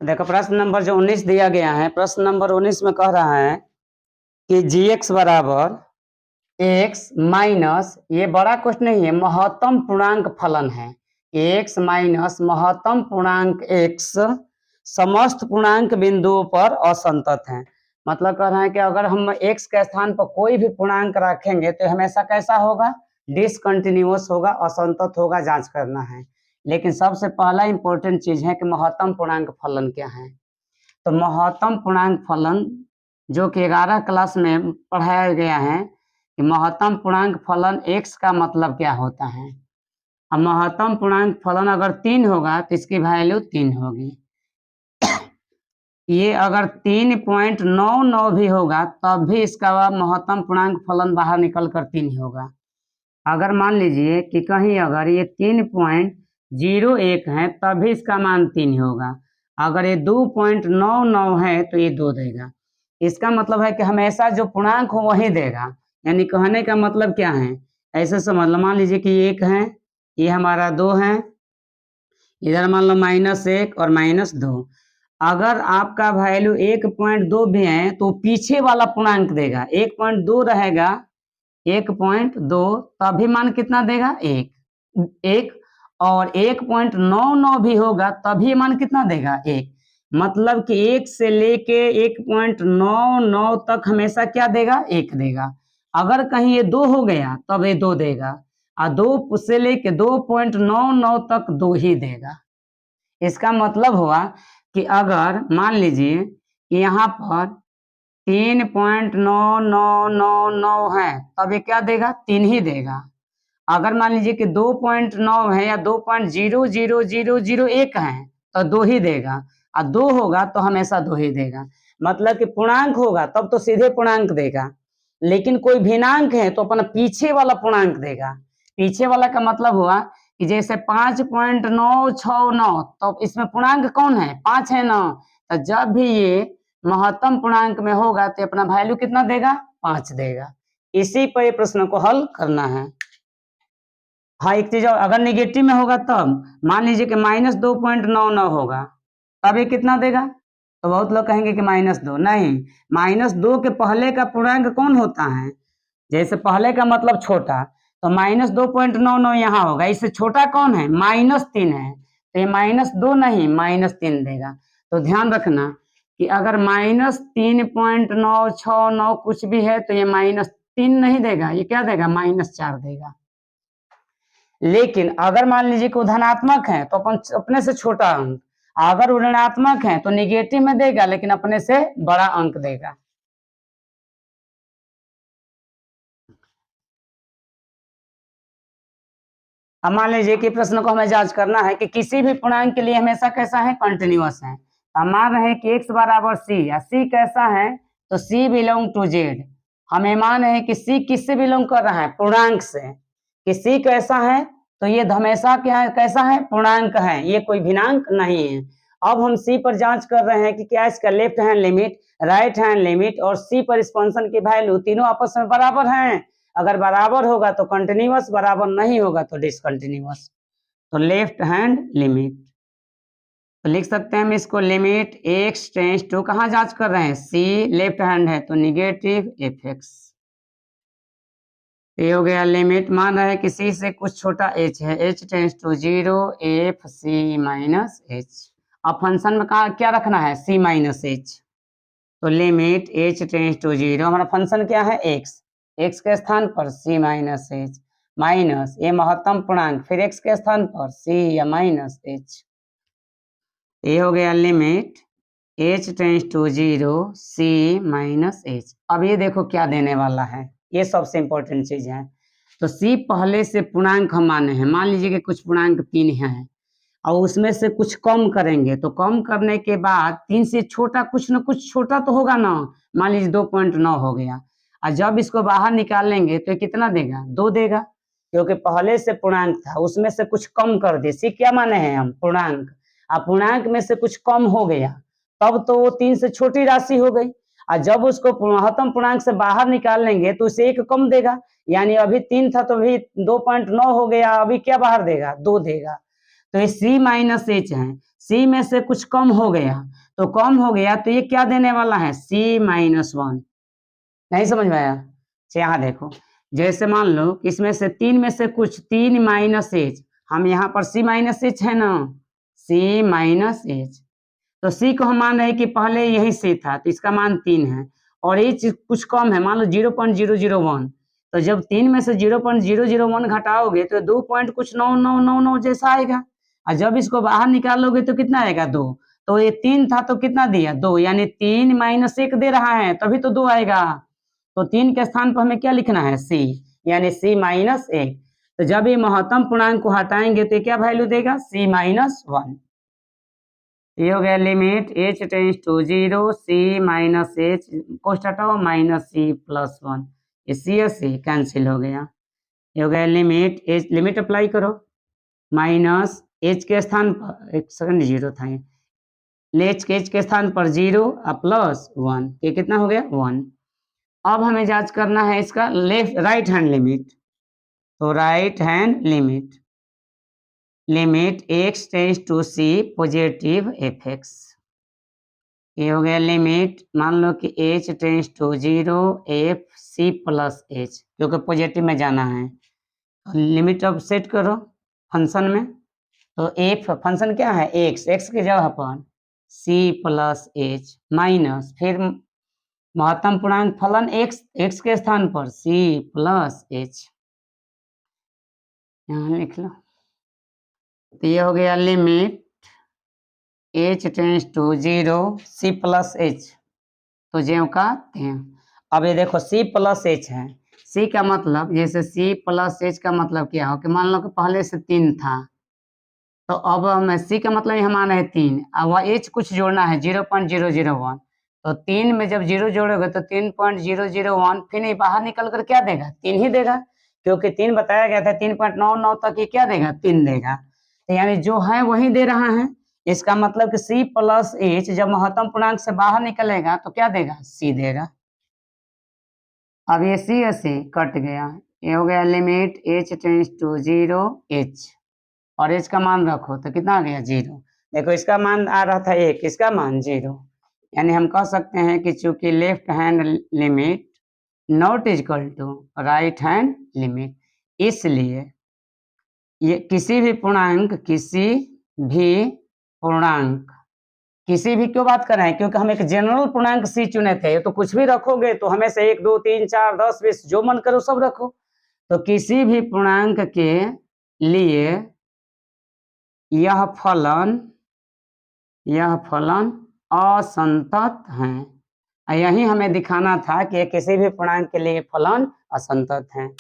देखो प्रश्न नंबर जो 19 दिया गया है, प्रश्न नंबर 19 में कह रहा है कि gx बराबर x माइनस, ये बड़ा कुछ नहीं है, महत्तम पूर्णांक फलन है, x माइनस महत्तम पूर्णांक x समस्त पूर्णांक बिंदुओं पर असंतत है। मतलब कह रहा है कि अगर हम x के स्थान पर कोई भी पूर्णांक रखेंगे तो हमेशा कैसा होगा, डिसकंटिन्यूअस होगा, असंतत होगा, जांच करना है। लेकिन सबसे पहला इंपॉर्टेंट चीज है कि महत्तम पूर्णांक फलन क्या है। तो महत्तम पूर्णांक फलन जो कि 11 क्लास में पढ़ाया गया है कि महत्तम पूर्णांक फलन x का मतलब क्या होता है। अब महत्तम पूर्णांक फलन अगर 3 होगा तो इसकी वैल्यू 3 होगी, ये अगर 3.99 भी होगा तब भी इसका महत्तम पूर्णांक फलन बाहर निकल कर 3 होगा। अगर मान लीजिए कि कहीं अगर ये 3.01 है तब भी इसका मान 3 होगा, अगर ये 2.99 है तो ये 2 देगा। इसका मतलब है कि हमेशा जो पूर्णांक हो वही देगा, यानी कहने का मतलब क्या है, ऐसे समझ लो, मान लीजिए कि 1 है, ये हमारा 2 है, इधर मान लो -1 और -2, अगर आपका वैल्यू 1.2 भी है तो पीछे वाला पूर्णांक देगा, 1.2 रहेगा 1.2, तभी मान कितना देगा, 1, और 1.99 भी होगा तभी मान कितना देगा, 1। मतलब कि 1 से लेके 1.99 तक हमेशा क्या देगा, 1 देगा। अगर कहीं ये 2 हो गया तब ये 2 देगा, और 2 से लेके 2.99 तक 2 ही देगा। इसका मतलब हुआ कि अगर मान लीजिए कि यहाँ पर 3.9999 है तब ये क्या देगा, 3 ही देगा। अगर मान लीजिए कि 2.9 है या 2.00001 है तो 2 ही देगा, और 2 होगा तो हमेशा 2 ही देगा। मतलब कि पूर्णांक होगा तब तो सीधे पूर्णांक देगा, लेकिन कोई भिन्नांक है तो अपना पीछे वाला पूर्णांक देगा। पीछे वाला का मतलब हुआ कि जैसे 5.969, तो इसमें पूर्णांक कौन है, 5 है ना, तो जब भी ये महत्तम पूर्णांक में होगा तो अपना वैल्यू कितना देगा, 5 देगा। इसी पर ये प्रश्न को हल करना है। हाँ एक चीज और, अगर निगेटिव में होगा तब मान लीजिए कि -2.99 होगा तब ये कितना देगा, तो बहुत लोग कहेंगे कि -2, नहीं, -2 के पहले का पूर्णांक कौन होता है, जैसे पहले का मतलब छोटा, तो -2.99 यहाँ होगा। इससे छोटा कौन है? -3 है, तो ये -2 नहीं -3 देगा। तो ध्यान रखना कि अगर -3.969 कुछ भी है तो ये -3 नहीं देगा, ये क्या देगा? -4 देगा। लेकिन अगर मान लीजिए कि वो धनात्मक है तो अपन अपने से छोटा अंक, अगर वो ऋणात्मक है तो निगेटिव में देगा लेकिन अपने से बड़ा अंक देगा। अब मान लीजिए कि प्रश्न को हमें जांच करना है कि किसी भी पूर्णांक के लिए हमेशा कैसा है? कंटिन्यूअस है। हम मान रहे हैं कि x बराबर c, या c कैसा है? तो c बिलोंग टू z। हमें मान है कि c किससे बिलोंग कर रहा है? पूर्णांक से। कि c कैसा है? तो ये हमेशा क्या है? कैसा है? पूर्णांक है, ये कोई भिन्नांक नहीं है। अब हम c पर जांच कर रहे हैं कि क्या इसका left hand limit, right hand limit और c पर इस फंक्शन की वैल्यू तीनों आपस में बराबर हैं। अगर बराबर होगा तो कंटिन्यूअस, बराबर नहीं होगा तो डिसकंटिन्यूअस। तो लेफ्ट हैंड लिमिट, तो लिख सकते हैं हम इसको लिमिट x टेंस टू, कहाँ जांच कर रहे हैं? c, लेफ्ट हैंड है तो निगेटिव fx। ये हो गया लिमिट, मान रहा है कि c से कुछ छोटा h है, h tends to 0 f c minus h। अब फंक्शन में कहा क्या रखना है? c minus h। तो लिमिट h टेंस टू 0, हमारा फंक्शन क्या है? x के स्थान पर c माइनस h, माइनस ये महत्तम पूर्णांक, फिर x के स्थान पर c या माइनस h। ये हो गया limit h tends to 0 c minus h। अब ये देखो क्या देने वाला है, ये सबसे इंपॉर्टेंट चीज है। तो c पहले से पूर्णांक हम माने हैं, मान लीजिए कि कुछ पूर्णांक 3 है और उसमें से कुछ कम करेंगे, तो कम करने के बाद 3 से छोटा कुछ ना कुछ छोटा तो होगा ना। मान लीजिए 2.9 हो गया, और जब इसको बाहर निकालेंगे तो ये कितना देगा? 2 देगा, क्योंकि पहले से पूर्णांक था उसमें से कुछ कम कर दे। सी क्या माने हैं हम? पूर्णांक। अब पूर्णांक में से कुछ कम हो गया तब तो वो 3 से छोटी राशि हो गई, और जब उसको महत्तम पूर्णांक से बाहर निकाल लेंगे तो उसे 1 कम देगा। यानी अभी 3 था तो अभी 2.9 हो गया, अभी क्या बाहर देगा? 2 देगा। तो ये c माइनस एच है, c में से कुछ कम हो गया, तो कम हो गया तो ये क्या देने वाला है? c minus 1। नहीं समझ में आया? यहाँ देखो, जैसे मान लो इसमें से 3 में से कुछ 3 माइनस एच, हम यहाँ पर c माइनस एच है ना, c माइनस एच। तो c को हम मान रहे हैं कि पहले यही c था तो इसका मान 3 है, और एच कुछ कम है, मान लो 0.001। तो जब 3 में से 0.001 घटाओगे तो 2 पॉइंट कुछ 9999 जैसा आएगा, और जब इसको बाहर निकालोगे तो कितना आएगा? 2। तो ये 3 था तो कितना दिया? 2, यानी 3 माइनस 1 दे रहा है तभी तो 2 आएगा। तो 3 के स्थान पर हमें क्या लिखना है? c, यानी c माइनस 1। तो जब ये महत्तम पूर्णांक को हटाएंगे तो क्या वैल्यू देगा? c minus 1। ये हो गया limit h tends to 0 c minus h, कोष्ट हटाओ, माइनस c प्लस 1, ये c और c कैंसिल हो गया। ये हो गया लिमिट h, लिमिट अप्लाई करो, माइनस h के स्थान पर, एक सेकंड, 0 था ये, h के स्थान पर 0 और प्लस 1, ये कितना हो गया? 1। अब हमें जांच करना है इसका लेफ्ट राइट हैंड लिमिट। तो right hand limit, limit x tends to c positive fx। ये हो गया लिमिट, मान लो कि h tends to 0 f c plus h, क्योंकि पॉजिटिव में जाना है। लिमिट अब सेट करो फंक्शन में। तो f फंक्शन क्या है? x की जगह पर c प्लस h, माइनस फिर महत्तम पूर्णांक फलन x के स्थान पर c प्लस h, यहाँ लिख लो। तो ये हो गया limit h tends to 0 c plus h, तो ज्यों का त्यों। अब ये देखो c प्लस h है, c का मतलब, जैसे c प्लस h का मतलब क्या हो कि मान लो कि पहले से 3 था, तो अब हमें c का मतलब यहाँ माना है 3, और वह h कुछ जोड़ना है 0.001। तो 3 में जब 0 जोड़ोगे तो 3.001, फिर ये बाहर निकल कर क्या देगा? 3 ही देगा, क्योंकि 3 बताया गया था, 3.99 तक ये क्या देगा? 3 देगा। तो यानी जो है वही दे रहा है। इसका मतलब कि c प्लस h जब महत्तम पूर्णांक से बाहर निकलेगा तो क्या देगा? c देगा। अब ये c और c कट गया, ये हो गया limit h tends to 0 h, और h का मान रखो तो कितना आ गया? 0। देखो इसका मान आ रहा था 1, इसका मान 0, यानी हम कह सकते हैं कि चूंकि left hand limit not equal to right hand limit, इसलिए ये किसी भी क्यों बात कर रहे हैं, क्योंकि हम एक जनरल पूर्णांक सी चुने थे, तो कुछ भी रखोगे तो हमें से 1 2 3 4 10 20 जो मन करो सब रखो। तो किसी भी पूर्णांक के लिए यह फलन असंतत है। यही हमें दिखाना था कि किसी भी पूर्णांक के लिए फलन असंतत है।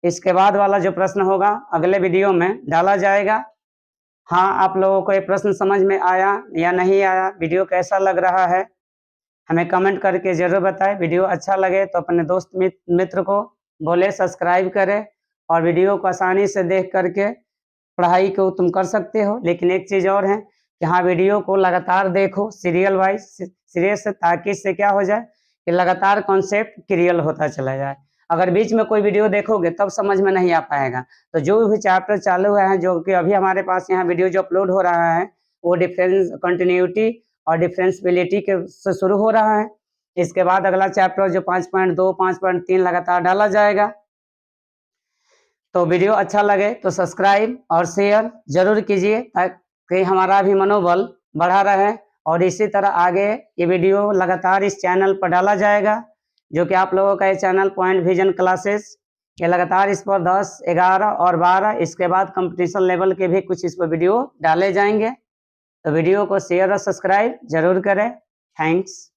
इसके बाद वाला जो प्रश्न होगा अगले वीडियो में डाला जाएगा। हाँ, आप लोगों को ये प्रश्न समझ में आया या नहीं आया, वीडियो कैसा लग रहा है, हमें कमेंट करके जरूर बताएं। वीडियो अच्छा लगे तो अपने दोस्त मित्र को बोले सब्सक्राइब करें, और वीडियो को आसानी से देख करके पढ़ाई को तुम कर सकते हो। लेकिन एक चीज़ और है कि हाँ, वीडियो को लगातार देखो सीरियल वाइज सीरीज से, ताकि इससे क्या हो जाए कि लगातार कॉन्सेप्ट क्लियर होता चला जाए। अगर बीच में कोई वीडियो देखोगे तब समझ में नहीं आ पाएगा। तो जो भी चैप्टर चालू है, जो कि अभी हमारे पास यहाँ वीडियो जो अपलोड हो रहा है, वो डिफरेंस कंटिन्यूटी और डिफरेंशियबिलिटी के से शुरू हो रहा है। इसके बाद अगला चैप्टर जो 5.2 5.3 लगातार डाला जाएगा। तो वीडियो अच्छा लगे तो सब्सक्राइब और शेयर जरूर कीजिए, ताकि हमारा भी मनोबल बढ़ा रहे। और इसी तरह आगे ये वीडियो लगातार इस चैनल पर डाला जाएगा, जो कि आप लोगों का ये चैनल पॉइंट विजन क्लासेस, ये लगातार इस पर 10 11 और 12 इसके बाद कंपटीशन लेवल के भी कुछ इस पर वीडियो डाले जाएंगे। तो वीडियो को शेयर और सब्सक्राइब जरूर करें। थैंक्स।